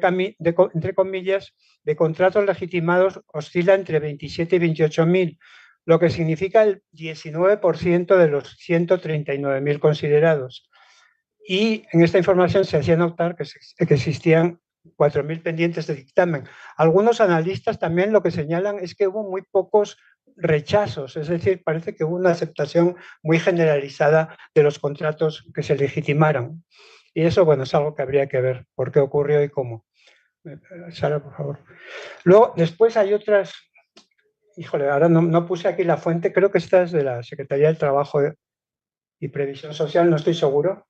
comillas, de contratos legitimados oscila entre 27 y 28.000, lo que significa el 19% de los 139.000 considerados. Y en esta información se hacía notar que existían 4.000 pendientes de dictamen. Algunos analistas también lo que señalan es que hubo muy pocos rechazos, es decir, parece que hubo una aceptación muy generalizada de los contratos que se legitimaron. Y eso, bueno, es algo que habría que ver por qué ocurrió y cómo. Sara, por favor. Luego, después hay otras... Híjole, ahora no puse aquí la fuente, creo que esta es de la Secretaría del Trabajo y Previsión Social, no estoy seguro.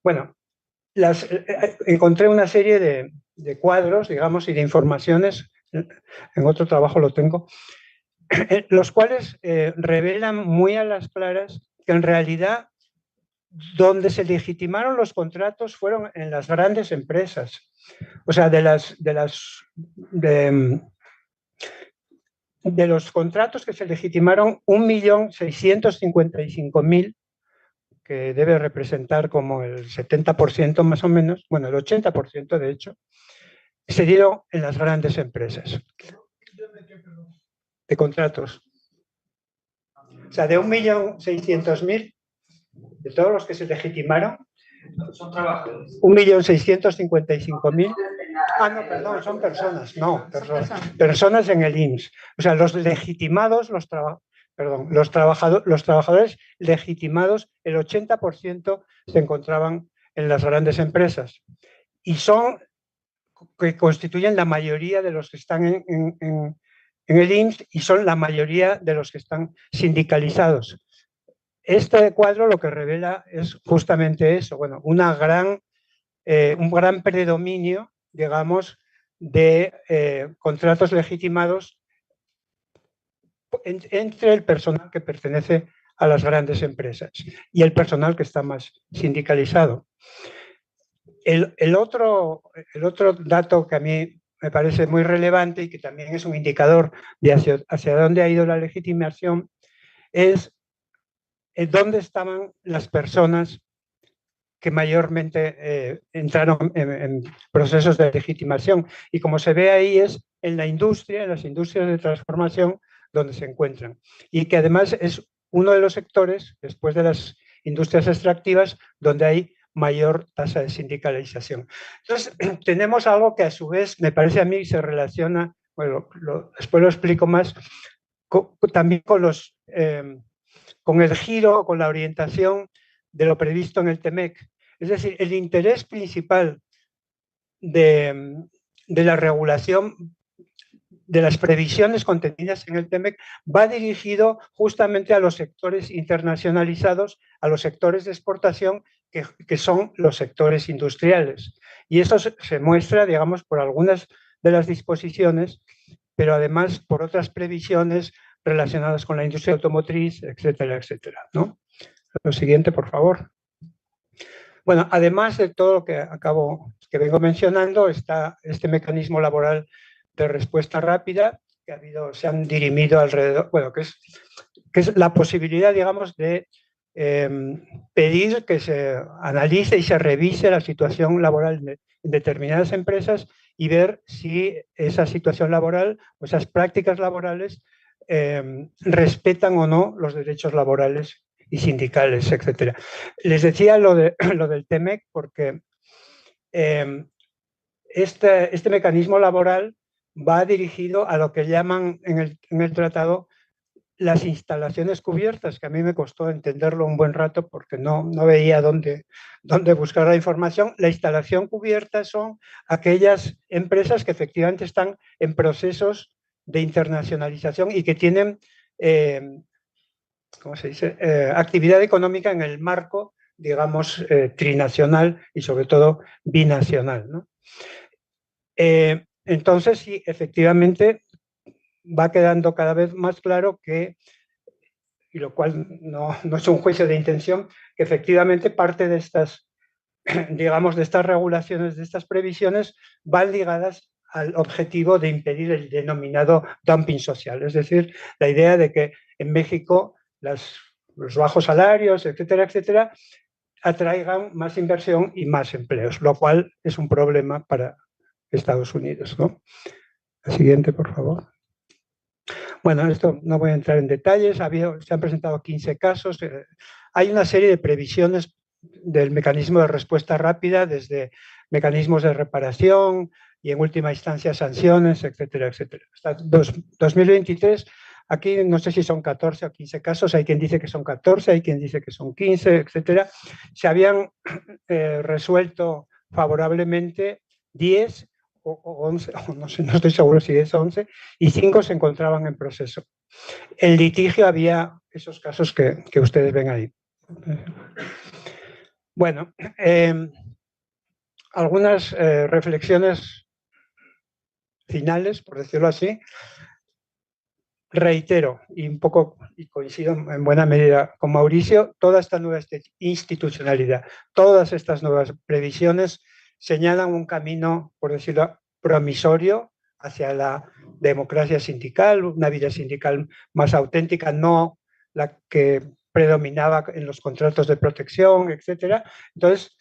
Bueno, encontré una serie de cuadros, digamos, y de informaciones, en otro trabajo lo tengo, los cuales revelan muy a las claras que en realidad donde se legitimaron los contratos fueron en las grandes empresas. O sea, de los contratos que se legitimaron, 1.655.000, que debe representar como el 70% más o menos, bueno, el 80% de hecho, se dieron en las grandes empresas de contratos. O sea, de 1.600.000, de todos los que se legitimaron, son trabajadores. 1.655.000. Ah, no, perdón, son personas. No, personas en el IMSS. O sea, los legitimados, los trabajadores legitimados, el 80% se encontraban en las grandes empresas. Y que constituyen la mayoría de los que están en el IMSS y son la mayoría de los que están sindicalizados. Este cuadro lo que revela es justamente eso, bueno, un gran predominio, digamos, de contratos legitimados entre el personal que pertenece a las grandes empresas y el personal que está más sindicalizado. El otro dato que a mí me parece muy relevante y que también es un indicador de hacia dónde ha ido la legitimación es dónde estaban las personas que mayormente entraron en procesos de legitimación. Y como se ve ahí es en la industria, en las industrias de transformación donde se encuentran. Y que además es uno de los sectores, después de las industrias extractivas, donde hay mayor tasa de sindicalización. Entonces, tenemos algo que a su vez, me parece a mí, se relaciona, bueno, después lo explico más, también con el giro, con la orientación de lo previsto en el TEMEC. Es decir, el interés principal de la regulación, de las previsiones contenidas en el TEMEC, va dirigido justamente a los sectores internacionalizados, a los sectores de exportación, que son los sectores industriales. Y eso se muestra, digamos, por algunas de las disposiciones, pero además por otras previsiones relacionadas con la industria automotriz, etcétera, etcétera, ¿no? Lo siguiente, por favor. Bueno, además de todo lo que vengo mencionando, está este mecanismo laboral de respuesta rápida, que se han dirimido alrededor, bueno, que es la posibilidad, digamos, de pedir que se analice y se revise la situación laboral en determinadas empresas y ver si esa situación laboral o esas prácticas laborales respetan o no los derechos laborales y sindicales, etcétera. Les decía lo del TEMEC porque este mecanismo laboral va dirigido a lo que llaman en el tratado las instalaciones cubiertas, que a mí me costó entenderlo un buen rato porque no veía dónde buscar la información. La instalación cubierta son aquellas empresas que efectivamente están en procesos de internacionalización y que tienen ¿cómo se dice? Actividad económica en el marco, digamos, trinacional y sobre todo binacional, ¿no? Entonces, sí, efectivamente, va quedando cada vez más claro que, y lo cual no es un juicio de intención, que efectivamente parte de estas, digamos, de estas regulaciones, de estas previsiones, van ligadas al objetivo de impedir el denominado dumping social. Es decir, la idea de que en México los bajos salarios, etcétera, etcétera, atraigan más inversión y más empleos, lo cual es un problema para Estados Unidos, ¿no? La siguiente, por favor. Bueno, esto no voy a entrar en detalles, se han presentado 15 casos, hay una serie de previsiones del mecanismo de respuesta rápida, desde mecanismos de reparación y en última instancia sanciones, etcétera, etcétera. Hasta 2023, aquí no sé si son 14 o 15 casos, hay quien dice que son 14, hay quien dice que son 15, etcétera. Se habían resuelto favorablemente 10 o 11, no sé, no estoy seguro si es 11, y 5 se encontraban en proceso. En litigio había esos casos que ustedes ven ahí. Bueno, algunas reflexiones finales, por decirlo así. Reitero, y coincido en buena medida con Mauricio, toda esta nueva institucionalidad, todas estas nuevas previsiones señalan un camino, por decirlo, promisorio hacia la democracia sindical, una vida sindical más auténtica, no la que predominaba en los contratos de protección, etcétera. Entonces,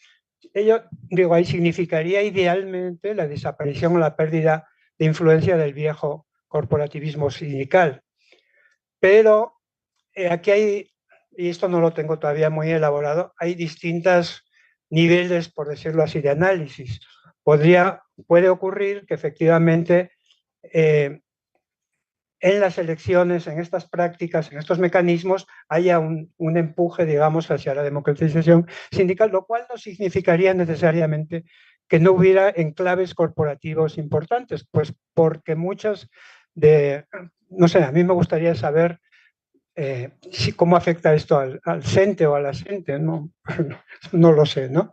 ello, digo, ahí significaría idealmente la desaparición o la pérdida de influencia del viejo corporativismo sindical. Pero aquí hay, y esto no lo tengo todavía muy elaborado, hay distintos niveles, por decirlo así, de análisis. Puede ocurrir que efectivamente en las elecciones, en estas prácticas, en estos mecanismos, haya un empuje, digamos, hacia la democratización sindical, lo cual no significaría necesariamente que no hubiera enclaves corporativos importantes, pues porque muchas no sé, a mí me gustaría saber cómo afecta esto al CENTE o a la SENTE, no lo sé, ¿no?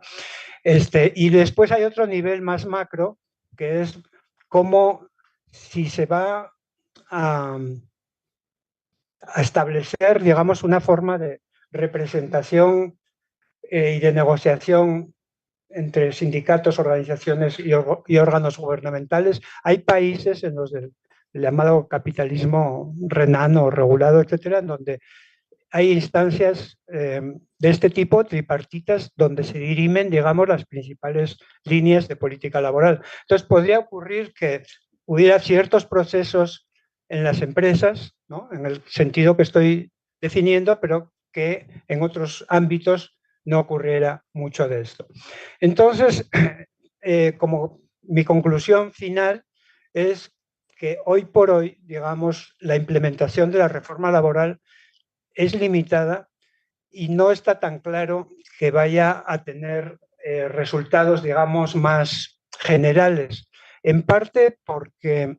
Y después hay otro nivel más macro, que es cómo, si se va a establecer, digamos, una forma de representación y de negociación entre sindicatos, organizaciones y órganos gubernamentales. Hay países en los del llamado capitalismo renano, regulado, etcétera, en donde hay instancias de este tipo, tripartitas, donde se dirimen, digamos, las principales líneas de política laboral. Entonces, podría ocurrir que hubiera ciertos procesos en las empresas, ¿no?, en el sentido que estoy definiendo, pero que en otros ámbitos no ocurriera mucho de esto. Entonces, como mi conclusión final es que hoy por hoy, digamos, la implementación de la reforma laboral es limitada y no está tan claro que vaya a tener resultados, digamos, más generales. En parte porque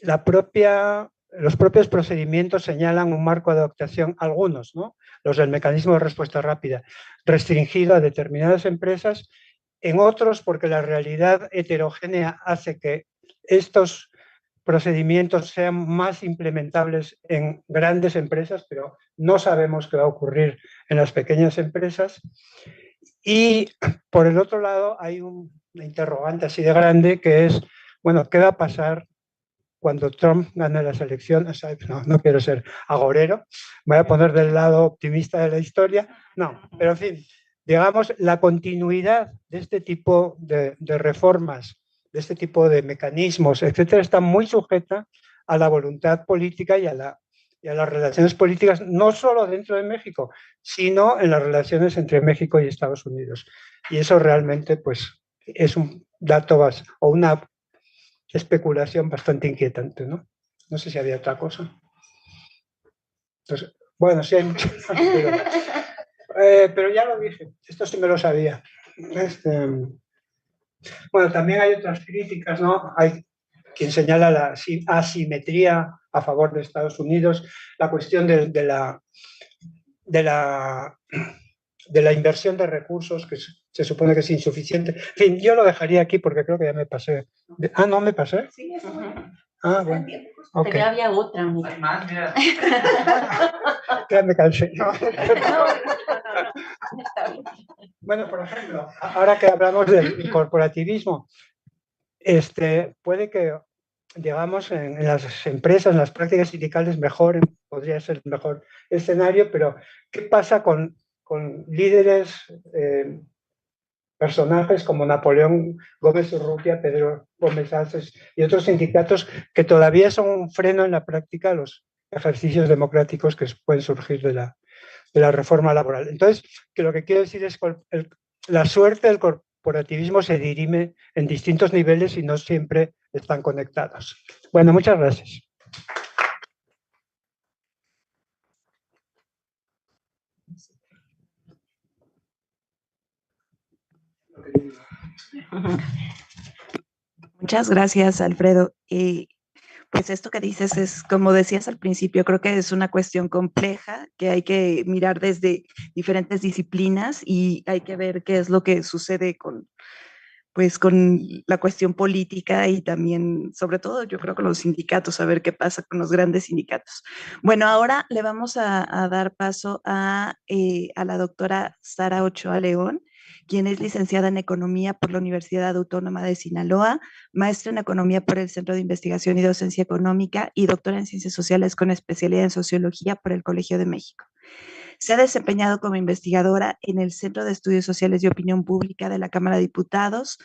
los propios procedimientos señalan un marco de actuación, algunos, ¿no?, los del mecanismo de respuesta rápida, restringido a determinadas empresas, en otros porque la realidad heterogénea hace que estos procedimientos sean más implementables en grandes empresas, pero no sabemos qué va a ocurrir en las pequeñas empresas. Y por el otro lado hay una interrogante así de grande que es, bueno, ¿qué va a pasar cuando Trump gane las elecciones? No quiero ser agorero, me voy a poner del lado optimista de la historia, no, pero en fin, digamos, la continuidad de este tipo de reformas, de este tipo de mecanismos, etcétera, está muy sujeta a la voluntad política y a las relaciones políticas, no solo dentro de México, sino en las relaciones entre México y Estados Unidos. Y eso realmente, pues, es un dato o una especulación bastante inquietante, ¿no? No sé si había otra cosa. Entonces, bueno, sí hay mucho, pero ya lo dije, esto sí me lo sabía. Bueno, también hay otras críticas, ¿no? Hay quien señala la asimetría a favor de Estados Unidos, la cuestión de la inversión de recursos, que se supone que es insuficiente. En fin, yo lo dejaría aquí porque creo que ya me pasé. ¿No me pasé? Sí, eso. Bueno. Okay. Pero había otra. Mira. Hay más, mira. Ya me cansé. Bueno, por ejemplo, ahora que hablamos del corporativismo, puede que, digamos, en las empresas, en las prácticas sindicales mejoren, podría ser el mejor escenario, pero ¿qué pasa con líderes, personajes como Napoleón Gómez Urrutia, Pedro Gómez Aces y otros sindicatos que todavía son un freno en la práctica a los ejercicios democráticos que pueden surgir de la reforma laboral? Entonces, que lo que quiero decir es que la suerte del corporativismo se dirime en distintos niveles y no siempre están conectados. Bueno, muchas gracias. Muchas gracias, Alfredo. Pues esto que dices es, como decías al principio, creo que es una cuestión compleja que hay que mirar desde diferentes disciplinas y hay que ver qué es lo que sucede con la cuestión política y también, sobre todo, yo creo con los sindicatos, a ver qué pasa con los grandes sindicatos. Bueno, ahora le vamos a dar paso a la doctora Sara Ochoa León, quien es licenciada en Economía por la Universidad Autónoma de Sinaloa, maestra en Economía por el Centro de Investigación y Docencia Económica y doctora en Ciencias Sociales con especialidad en Sociología por el Colegio de México. Se ha desempeñado como investigadora en el Centro de Estudios Sociales y Opinión Pública de la Cámara de Diputados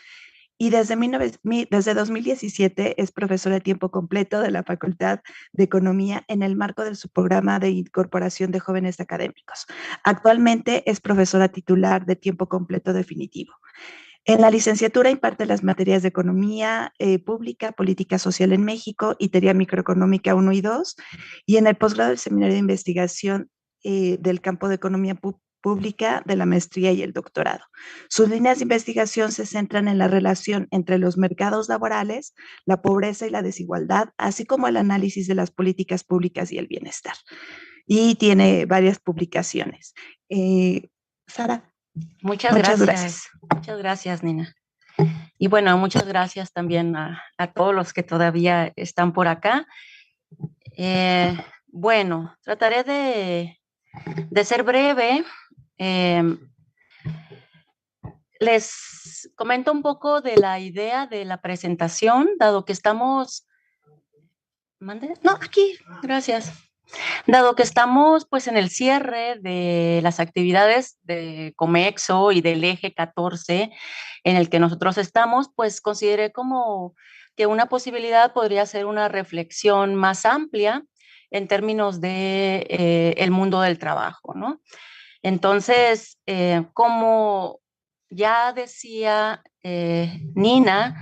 y desde 2017 es profesora de tiempo completo de la Facultad de Economía en el marco de su programa de incorporación de jóvenes académicos. Actualmente es profesora titular de tiempo completo definitivo. En la licenciatura imparte las materias de Economía Pública, Política Social en México y Teoría Microeconómica 1 y 2, y en el posgrado del Seminario de Investigación del campo de Economía Pública de la maestría y el doctorado. Sus líneas de investigación se centran en la relación entre los mercados laborales, la pobreza y la desigualdad, así como el análisis de las políticas públicas y el bienestar. Y tiene varias publicaciones. Sara. Muchas gracias. Muchas gracias, Nina. Y bueno, muchas gracias también a todos los que todavía están por acá. Bueno, trataré de ser breve. les comento un poco de la idea de la presentación, dado que estamos... ¿Mande? No, aquí, gracias. Dado que estamos pues en el cierre de las actividades de Comexo y del eje 14 en el que nosotros estamos, pues consideré como que una posibilidad podría ser una reflexión más amplia en términos de el mundo del trabajo, ¿no? Entonces, como ya decía Nina,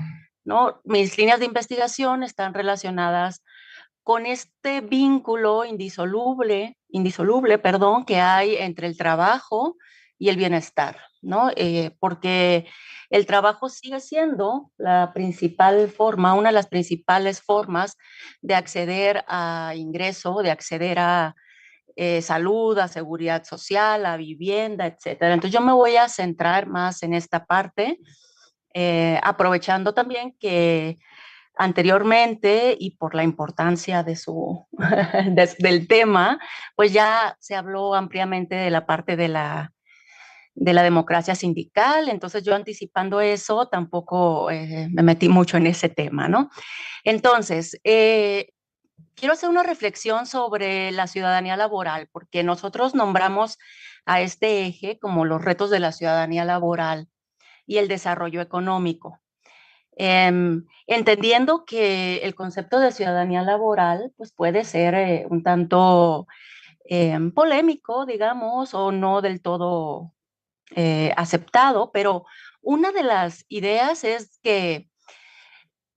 ¿no? Mis líneas de investigación están relacionadas con este vínculo indisoluble, perdón, que hay entre el trabajo y el bienestar, ¿no? Porque el trabajo sigue siendo la principal forma, una de las principales formas de acceder a ingreso, de acceder a salud, a seguridad social, a vivienda, etcétera. Entonces yo me voy a centrar más en esta parte, aprovechando también que anteriormente y por la importancia de del tema, pues ya se habló ampliamente de la parte de la democracia sindical, entonces yo anticipando eso tampoco me metí mucho en ese tema, ¿no? Entonces, quiero hacer una reflexión sobre la ciudadanía laboral, porque nosotros nombramos a este eje como los retos de la ciudadanía laboral y el desarrollo económico. Entendiendo que el concepto de ciudadanía laboral pues puede ser un tanto polémico, digamos, o no del todo aceptado, pero una de las ideas es que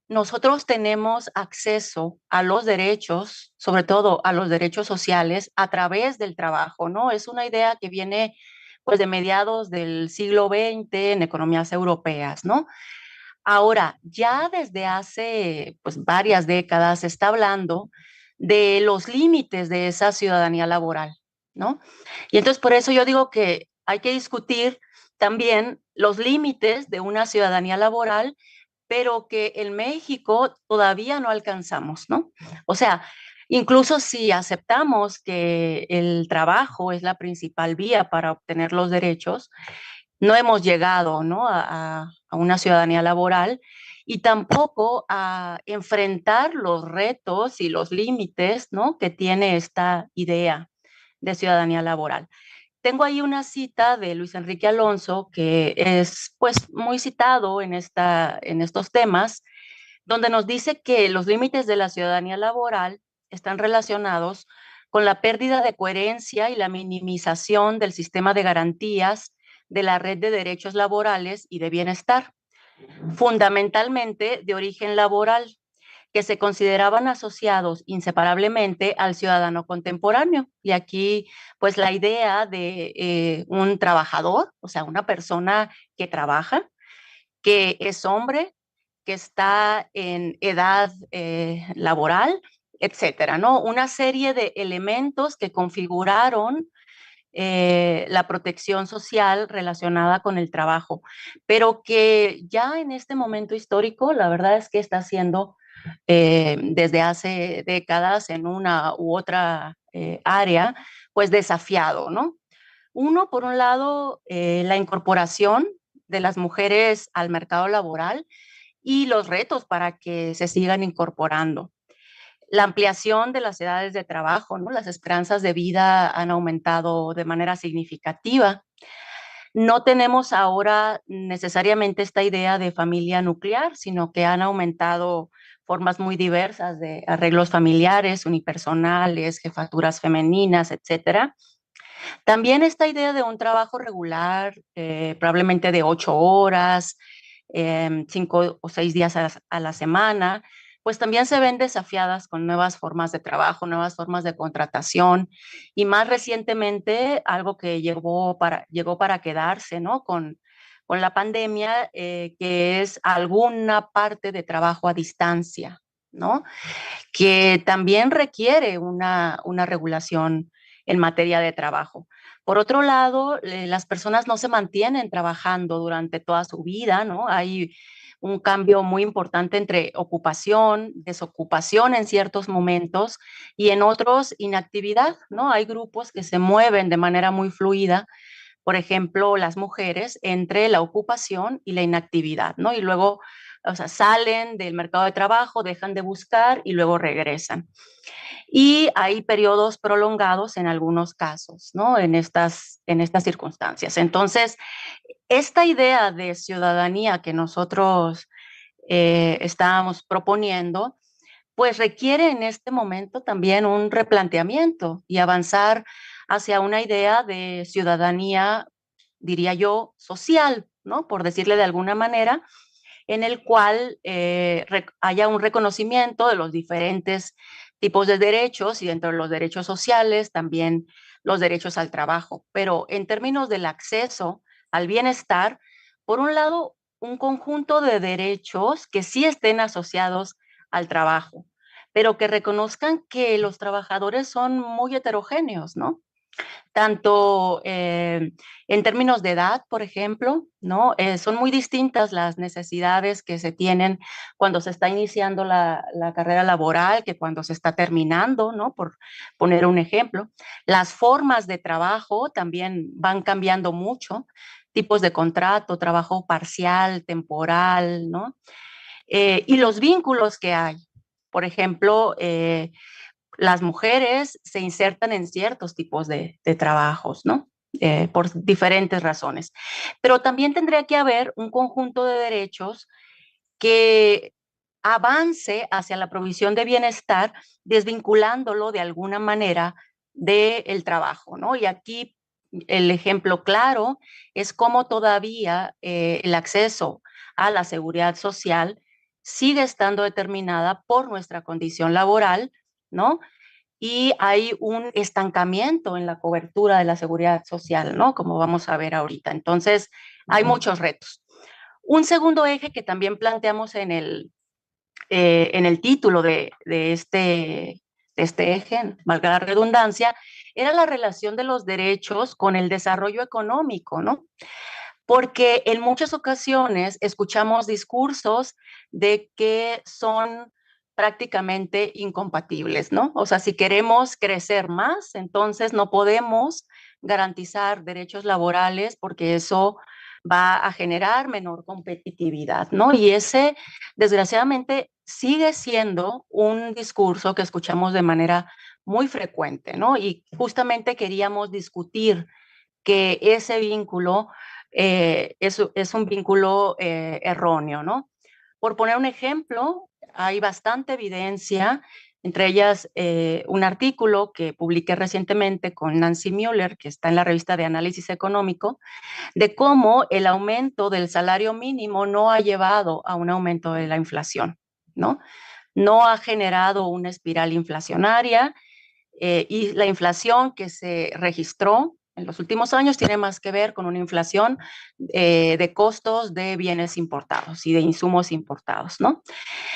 nosotros tenemos acceso a los derechos, sobre todo a los derechos sociales, a través del trabajo, ¿no? Es una idea que viene pues de mediados del siglo XX en economías europeas, ¿no? Ahora, ya desde hace pues varias décadas se está hablando de los límites de esa ciudadanía laboral, ¿no? Y entonces por eso yo digo que hay que discutir también los límites de una ciudadanía laboral, pero que en México todavía no alcanzamos, ¿no? O sea, incluso si aceptamos que el trabajo es la principal vía para obtener los derechos, no hemos llegado, ¿no? A una ciudadanía laboral y tampoco a enfrentar los retos y los límites, ¿no? Que tiene esta idea de ciudadanía laboral. Tengo ahí una cita de Luis Enrique Alonso que es pues muy citado en estos temas, donde nos dice que los límites de la ciudadanía laboral están relacionados con la pérdida de coherencia y la minimización del sistema de garantías de la red de derechos laborales y de bienestar, fundamentalmente de origen laboral, que se consideraban asociados inseparablemente al ciudadano contemporáneo. Y aquí, pues la idea de un trabajador, o sea, una persona que trabaja, que es hombre, que está en edad laboral, etcétera, ¿no? Una serie de elementos que configuraron la protección social relacionada con el trabajo, pero que ya en este momento histórico, la verdad es que está siendo desde hace décadas en una u otra área, pues desafiado, ¿no? Uno, por un lado, la incorporación de las mujeres al mercado laboral y los retos para que se sigan incorporando. La ampliación de las edades de trabajo, ¿no? Las esperanzas de vida han aumentado de manera significativa. No tenemos ahora necesariamente esta idea de familia nuclear, sino que han aumentado formas muy diversas de arreglos familiares, unipersonales, jefaturas femeninas, etcétera. También esta idea de un trabajo regular, probablemente de 8 horas, 5 o 6 días a la semana, pues también se ven desafiadas con nuevas formas de trabajo, nuevas formas de contratación y más recientemente algo que llegó para quedarse, ¿no? Con la pandemia, que es alguna parte de trabajo a distancia, ¿no? Que también requiere una regulación en materia de trabajo. Por otro lado, las personas no se mantienen trabajando durante toda su vida, ¿no? Hay un cambio muy importante entre ocupación, desocupación en ciertos momentos y en otros inactividad, ¿no? Hay grupos que se mueven de manera muy fluida, por ejemplo, las mujeres entre la ocupación y la inactividad, ¿no? Y luego, o sea, salen del mercado de trabajo, dejan de buscar y luego regresan. Y hay periodos prolongados en algunos casos, ¿no? En estas circunstancias. Entonces, esta idea de ciudadanía que nosotros estábamos proponiendo, pues requiere en este momento también un replanteamiento y avanzar hacia una idea de ciudadanía, diría yo, social, ¿no? Por decirle de alguna manera, en el cual haya un reconocimiento de los diferentes tipos de derechos y dentro de los derechos sociales también los derechos al trabajo. Pero en términos del acceso al bienestar, por un lado, un conjunto de derechos que sí estén asociados al trabajo, pero que reconozcan que los trabajadores son muy heterogéneos, ¿no? Tanto en términos de edad, por ejemplo, ¿no? Son muy distintas las necesidades que se tienen cuando se está iniciando la carrera laboral que cuando se está terminando, ¿no? Por poner un ejemplo. Las formas de trabajo también van cambiando mucho, tipos de contrato, trabajo parcial, temporal, ¿no? Y los vínculos que hay. Por ejemplo, las mujeres se insertan en ciertos tipos de trabajos, ¿no? Por diferentes razones. Pero también tendría que haber un conjunto de derechos que avance hacia la provisión de bienestar, desvinculándolo de alguna manera del trabajo, ¿no? Y aquí el ejemplo claro es cómo todavía el acceso a la seguridad social sigue estando determinada por nuestra condición laboral, ¿no? Y hay un estancamiento en la cobertura de la seguridad social, ¿no? Como vamos a ver ahorita. Entonces, hay muchos retos. Un segundo eje que también planteamos en el título de este eje, valga la redundancia, era la relación de los derechos con el desarrollo económico, ¿no? Porque en muchas ocasiones escuchamos discursos de que son prácticamente incompatibles, ¿no? O sea, si queremos crecer más, entonces no podemos garantizar derechos laborales porque eso va a generar menor competitividad, ¿no? Y ese, desgraciadamente, sigue siendo un discurso que escuchamos de manera muy frecuente, ¿no? Y justamente queríamos discutir que ese vínculo es un vínculo erróneo, ¿no? Por poner un ejemplo, hay bastante evidencia, entre ellas un artículo que publiqué recientemente con Nancy Mueller, que está en la revista de Análisis Económico, de cómo el aumento del salario mínimo no ha llevado a un aumento de la inflación, ¿no? No ha generado una espiral inflacionaria y la inflación que se registró en los últimos años tiene más que ver con una inflación de costos de bienes importados y de insumos importados, ¿no?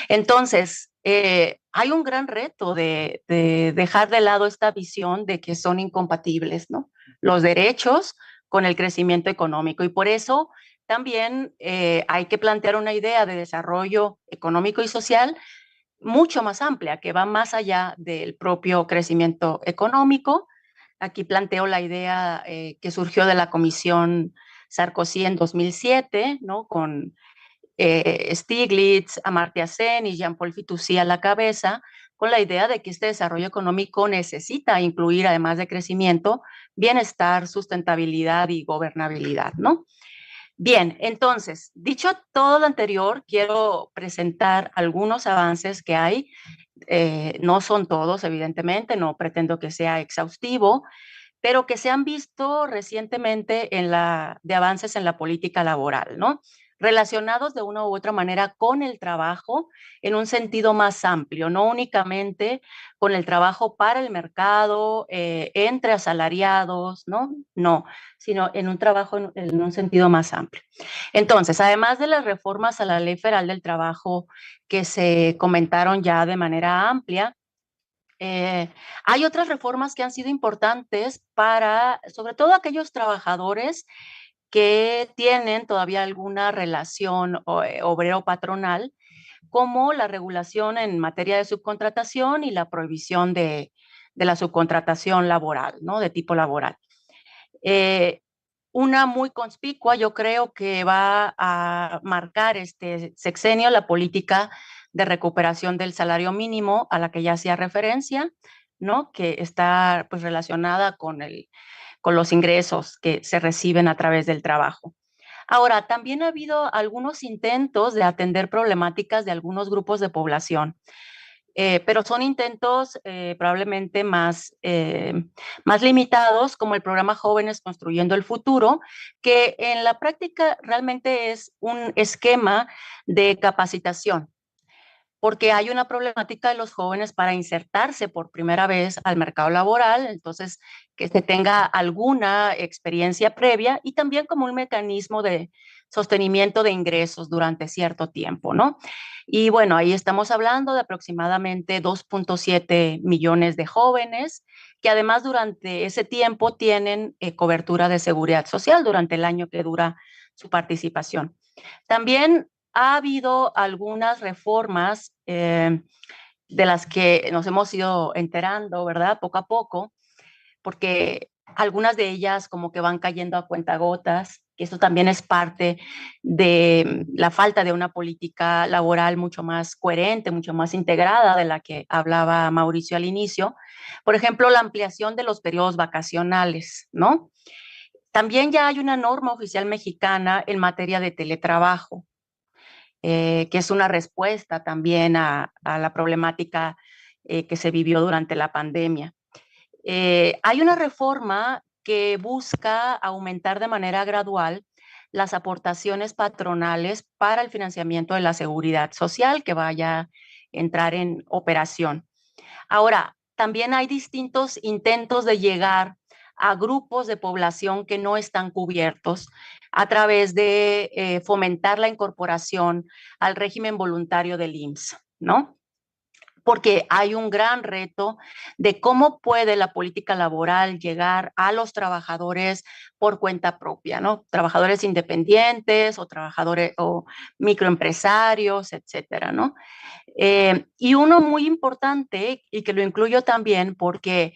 Entonces, hay un gran reto de dejar de lado esta visión de que son incompatibles, ¿no? Los derechos con el crecimiento económico y por eso también hay que plantear una idea de desarrollo económico y social mucho más amplia, que va más allá del propio crecimiento económico. Aquí planteo la idea que surgió de la Comisión Sarkozy en 2007, ¿no? Con Stiglitz, Amartya Sen y Jean-Paul Fitoussi a la cabeza, con la idea de que este desarrollo económico necesita incluir, además de crecimiento, bienestar, sustentabilidad y gobernabilidad, ¿no? Bien, entonces, dicho todo lo anterior, quiero presentar algunos avances que hay. No son todos, evidentemente, no pretendo que sea exhaustivo, pero que se han visto recientemente de avances en la política laboral, ¿no? Relacionados de una u otra manera con el trabajo en un sentido más amplio, no únicamente con el trabajo para el mercado, entre asalariados, ¿no? No, sino en un trabajo en un sentido más amplio. Entonces, además de las reformas a la Ley Federal del Trabajo que se comentaron ya de manera amplia, hay otras reformas que han sido importantes para, sobre todo aquellos trabajadores que tienen todavía alguna relación obrero-patronal, como la regulación en materia de subcontratación y la prohibición de la subcontratación laboral, ¿no? De tipo laboral. Una muy conspicua, yo creo que va a marcar este sexenio la política de recuperación del salario mínimo a la que ya hacía referencia, ¿no? Que está pues relacionada con los ingresos que se reciben a través del trabajo. Ahora, también ha habido algunos intentos de atender problemáticas de algunos grupos de población. Pero son intentos probablemente más limitados, como el programa Jóvenes Construyendo el Futuro, que en la práctica realmente es un esquema de capacitación, porque hay una problemática de los jóvenes para insertarse por primera vez al mercado laboral, entonces que se tenga alguna experiencia previa y también como un mecanismo de sostenimiento de ingresos durante cierto tiempo, ¿no? Y bueno, ahí estamos hablando de aproximadamente 2.7 millones de jóvenes que además durante ese tiempo tienen cobertura de seguridad social durante el año que dura su participación. También ha habido algunas reformas de las que nos hemos ido enterando, ¿verdad? Poco a poco, porque algunas de ellas como que van cayendo a cuentagotas, que esto también es parte de la falta de una política laboral mucho más coherente, mucho más integrada de la que hablaba Mauricio al inicio. Por ejemplo, la ampliación de los periodos vacacionales, ¿no? También ya hay una norma oficial mexicana en materia de teletrabajo, que es una respuesta también a la problemática que se vivió durante la pandemia. Hay una reforma que busca aumentar de manera gradual las aportaciones patronales para el financiamiento de la seguridad social que vaya a entrar en operación. Ahora, también hay distintos intentos de llegar a grupos de población que no están cubiertos a través de fomentar la incorporación al régimen voluntario del IMSS, ¿no? Porque hay un gran reto de cómo puede la política laboral llegar a los trabajadores por cuenta propia, ¿no? Trabajadores independientes o trabajadores o microempresarios, etcétera, ¿no? Y uno muy importante, y que lo incluyo también porque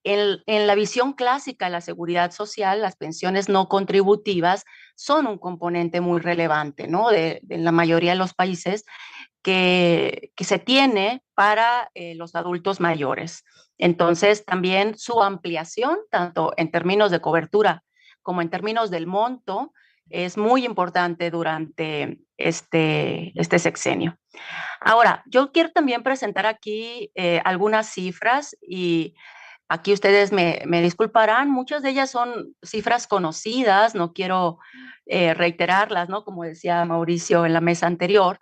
en la visión clásica de la seguridad social, las pensiones no contributivas son un componente muy relevante, ¿no? De la mayoría de los países que se tiene para los adultos mayores. Entonces, también su ampliación, tanto en términos de cobertura como en términos del monto, es muy importante durante este sexenio. Ahora, yo quiero también presentar aquí algunas cifras y aquí ustedes me disculparán, muchas de ellas son cifras conocidas, no quiero reiterarlas, ¿no? Como decía Mauricio en la mesa anterior,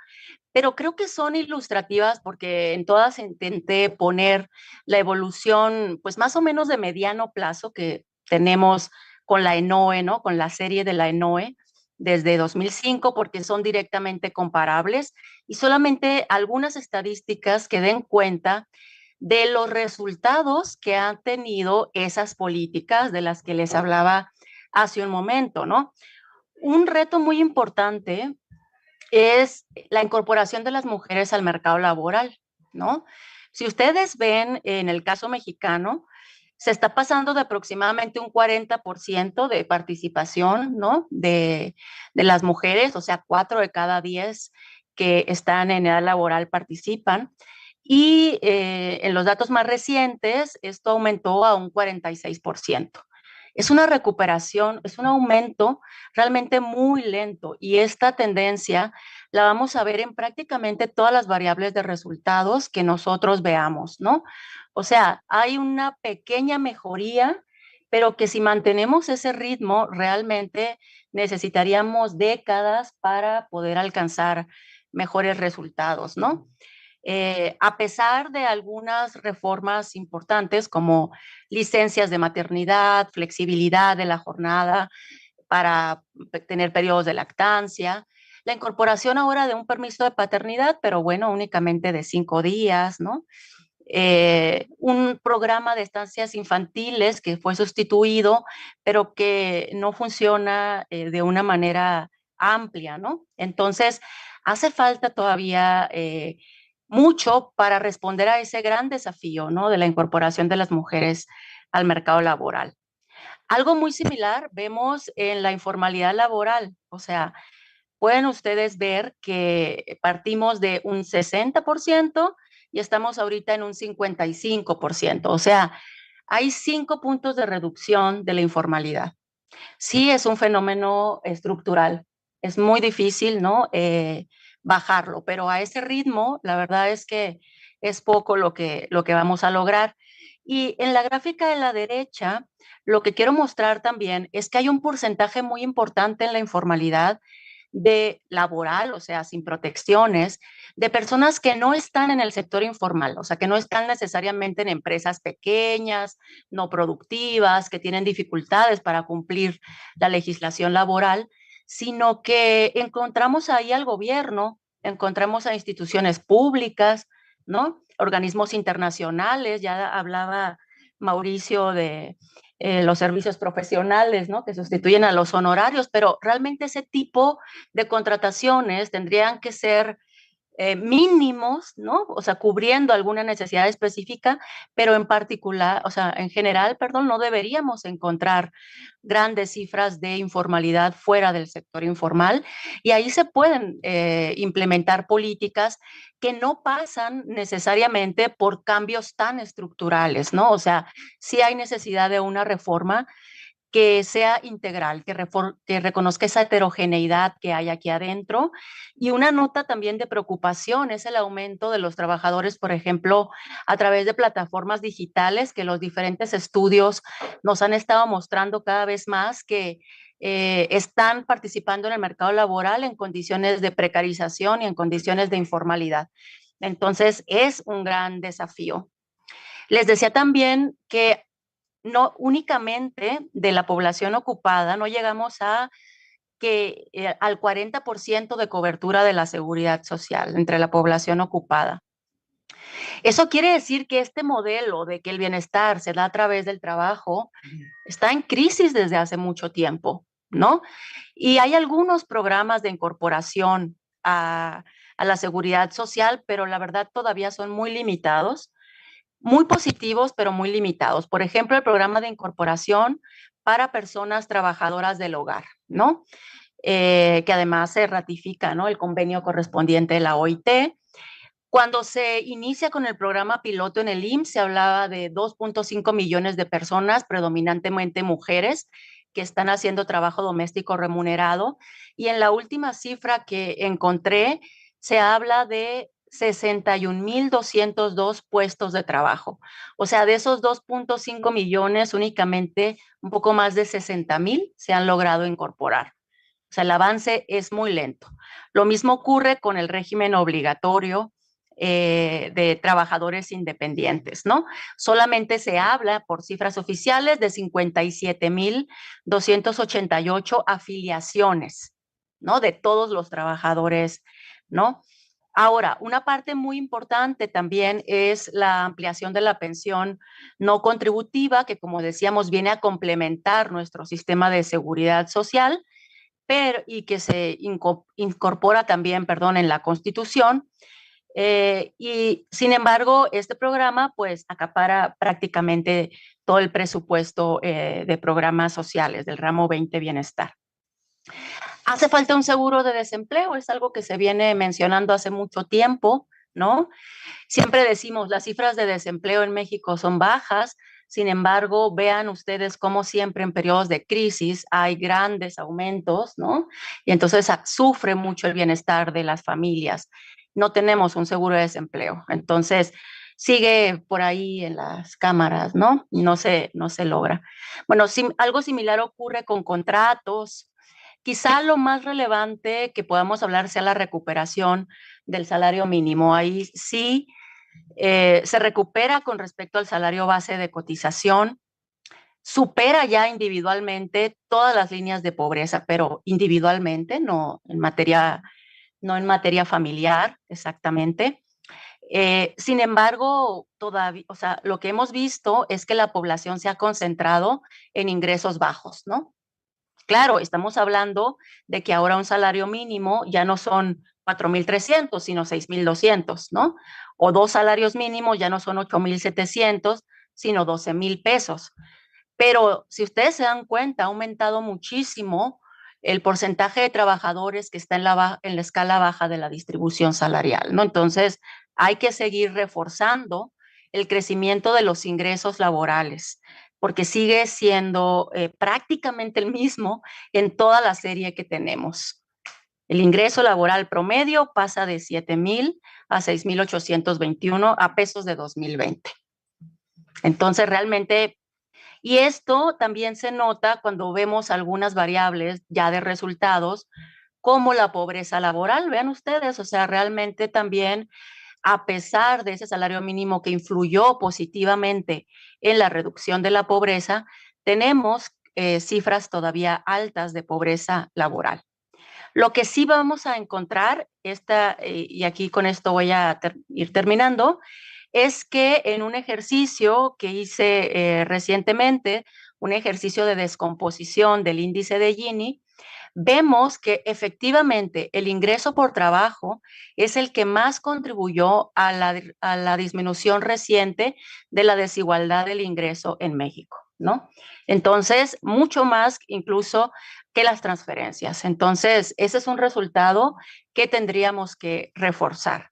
pero creo que son ilustrativas porque en todas intenté poner la evolución, pues más o menos de mediano plazo que tenemos con la ENOE, ¿no? Con la serie de la ENOE desde 2005, porque son directamente comparables y solamente algunas estadísticas que den cuenta de los resultados que han tenido esas políticas de las que les hablaba hace un momento, ¿no? Un reto muy importante es la incorporación de las mujeres al mercado laboral, ¿no? Si ustedes ven en el caso mexicano, se está pasando de aproximadamente un 40% de participación, ¿no? De las mujeres, o sea, 4 de cada 10 que están en edad laboral participan. Y en los datos más recientes, esto aumentó a un 46%. Es una recuperación, es un aumento realmente muy lento y esta tendencia la vamos a ver en prácticamente todas las variables de resultados que nosotros veamos, ¿no? O sea, hay una pequeña mejoría, pero que si mantenemos ese ritmo, realmente necesitaríamos décadas para poder alcanzar mejores resultados, ¿no? A pesar de algunas reformas importantes como licencias de maternidad, flexibilidad de la jornada para tener periodos de lactancia, la incorporación ahora de un permiso de paternidad, pero bueno, únicamente de 5 días, ¿no? Un programa de estancias infantiles que fue sustituido, pero que no funciona de una manera amplia, ¿no? Entonces, hace falta todavía mucho para responder a ese gran desafío, ¿no? De la incorporación de las mujeres al mercado laboral. Algo muy similar vemos en la informalidad laboral, o sea, pueden ustedes ver que partimos de un 60% y estamos ahorita en un 55%, o sea, hay 5 puntos de reducción de la informalidad. Sí es un fenómeno estructural, es muy difícil, ¿no? Bajarlo, pero a ese ritmo, la verdad es que es poco lo que vamos a lograr. Y en la gráfica de la derecha, lo que quiero mostrar también es que hay un porcentaje muy importante en la informalidad de laboral, o sea, sin protecciones, de personas que no están en el sector informal, o sea, que no están necesariamente en empresas pequeñas, no productivas, que tienen dificultades para cumplir la legislación laboral, sino que encontramos ahí al gobierno, encontramos a instituciones públicas, ¿no? Organismos internacionales, ya hablaba Mauricio de los servicios profesionales, ¿no? Que sustituyen a los honorarios, pero realmente ese tipo de contrataciones tendrían que ser mínimos, ¿no? O sea, cubriendo alguna necesidad específica, pero en particular, o sea, en general, perdón, no deberíamos encontrar grandes cifras de informalidad fuera del sector informal y ahí se pueden implementar políticas que no pasan necesariamente por cambios tan estructurales, ¿no? O sea, sí hay necesidad de una reforma que sea integral, que reconozca esa heterogeneidad que hay aquí adentro. Y una nota también de preocupación es el aumento de los trabajadores, por ejemplo, a través de plataformas digitales, que los diferentes estudios nos han estado mostrando cada vez más que están participando en el mercado laboral en condiciones de precarización y en condiciones de informalidad. Entonces, es un gran desafío. Les decía también que no únicamente de la población ocupada, no llegamos a que al 40% de cobertura de la seguridad social entre la población ocupada. Eso quiere decir que este modelo de que el bienestar se da a través del trabajo está en crisis desde hace mucho tiempo, ¿no? Y hay algunos programas de incorporación a la seguridad social, pero la verdad todavía son muy limitados, muy positivos, pero muy limitados. Por ejemplo, el programa de incorporación para personas trabajadoras del hogar, ¿no? Que además se ratifica, ¿no? El convenio correspondiente de la OIT. Cuando se inicia con el programa piloto en el IMSS, se hablaba de 2.5 millones de personas, predominantemente mujeres, que están haciendo trabajo doméstico remunerado. Y en la última cifra que encontré, se habla de 61.202 puestos de trabajo. O sea, de esos 2.5 millones, únicamente un poco más de 60.000 se han logrado incorporar. O sea, el avance es muy lento. Lo mismo ocurre con el régimen obligatorio de trabajadores independientes, ¿no? Solamente se habla, por cifras oficiales, de 57.288 afiliaciones, ¿no? De todos los trabajadores, ¿no? Ahora, una parte muy importante también es la ampliación de la pensión no contributiva, que como decíamos, viene a complementar nuestro sistema de seguridad social, pero, y que se incorpora también, perdón, en la Constitución. Y sin embargo, este programa pues acapara prácticamente todo el presupuesto de programas sociales del ramo 20 bienestar. Hace falta un seguro de desempleo, es algo que se viene mencionando hace mucho tiempo, ¿no? Siempre decimos, las cifras de desempleo en México son bajas, sin embargo, vean ustedes cómo siempre en periodos de crisis hay grandes aumentos, ¿no? Y entonces sufre mucho el bienestar de las familias. No tenemos un seguro de desempleo, entonces sigue por ahí en las cámaras, ¿no? Y no se logra. Bueno, algo similar ocurre con contratos. Quizá lo más relevante que podamos hablar sea la recuperación del salario mínimo. Ahí sí se recupera con respecto al salario base de cotización, supera ya individualmente todas las líneas de pobreza, pero individualmente, no en materia familiar exactamente. Sin embargo, todavía, o sea, lo que hemos visto es que la población se ha concentrado en ingresos bajos, ¿no? Claro, estamos hablando de que ahora un salario mínimo ya no son 4.300, sino 6.200, ¿no? O 2 salarios mínimos ya no son 8.700, sino 12,000 pesos. Pero si ustedes se dan cuenta, ha aumentado muchísimo el porcentaje de trabajadores que está en la escala baja de la distribución salarial, ¿no? Entonces, hay que seguir reforzando el crecimiento de los ingresos laborales, porque sigue siendo prácticamente el mismo en toda la serie que tenemos. El ingreso laboral promedio pasa de 7,000 a 6,821 a pesos de 2020. Entonces, realmente, y esto también se nota cuando vemos algunas variables ya de resultados, como la pobreza laboral. Vean ustedes, o sea, realmente también, a pesar de ese salario mínimo que influyó positivamente en la reducción de la pobreza, tenemos cifras todavía altas de pobreza laboral. Lo que sí vamos a encontrar, y aquí con esto voy a ir terminando, es que en un ejercicio que hice recientemente, un ejercicio de descomposición del índice de Gini, vemos que efectivamente el ingreso por trabajo es el que más contribuyó a la disminución reciente de la desigualdad del ingreso en México, ¿no? Entonces, mucho más incluso que las transferencias. Entonces, ese es un resultado que tendríamos que reforzar.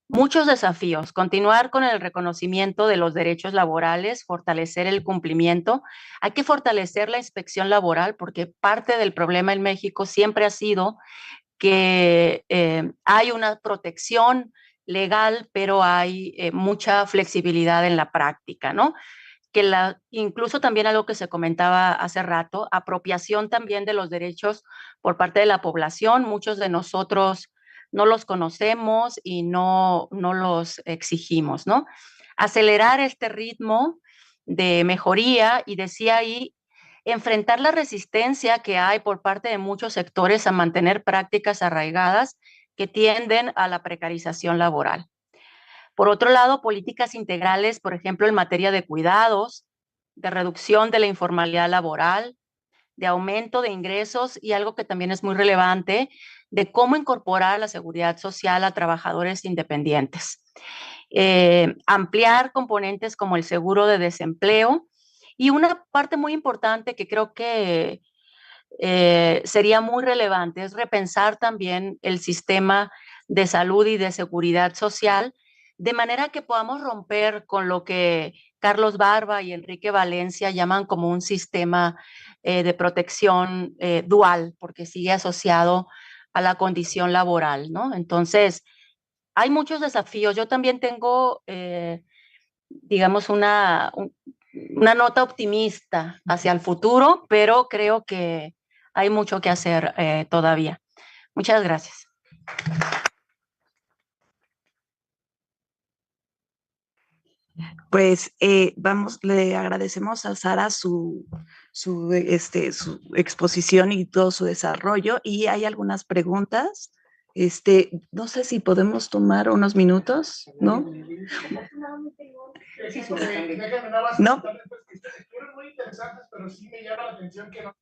Muchos desafíos: continuar con el reconocimiento de los derechos laborales, fortalecer el cumplimiento. Hay que fortalecer la inspección laboral, porque parte del problema en México siempre ha sido que hay una protección legal, pero hay mucha flexibilidad en la práctica, ¿no? Incluso también algo que se comentaba hace rato, apropiación también de los derechos por parte de la población. Muchos de nosotros no los conocemos y no los exigimos, ¿no? Acelerar este ritmo de mejoría, y decía ahí, enfrentar la resistencia que hay por parte de muchos sectores a mantener prácticas arraigadas que tienden a la precarización laboral. Por otro lado, políticas integrales, por ejemplo, en materia de cuidados, de reducción de la informalidad laboral, de aumento de ingresos, y algo que también es muy relevante, de cómo incorporar la seguridad social a trabajadores independientes. Ampliar componentes como el seguro de desempleo, y una parte muy importante que creo que sería muy relevante es repensar también el sistema de salud y de seguridad social, de manera que podamos romper con lo que Carlos Barba y Enrique Valencia llaman como un sistema de protección dual, porque sigue asociado a la condición laboral, ¿no? Entonces, hay muchos desafíos. Yo también tengo, digamos, una nota optimista hacia el futuro, pero creo que hay mucho que hacer todavía. Muchas gracias. Pues le agradecemos a Sara su exposición y todo su desarrollo, y hay algunas preguntas. No sé si podemos tomar unos minutos, ¿no? ¿No? Muy interesantes, pero sí me llama la atención que no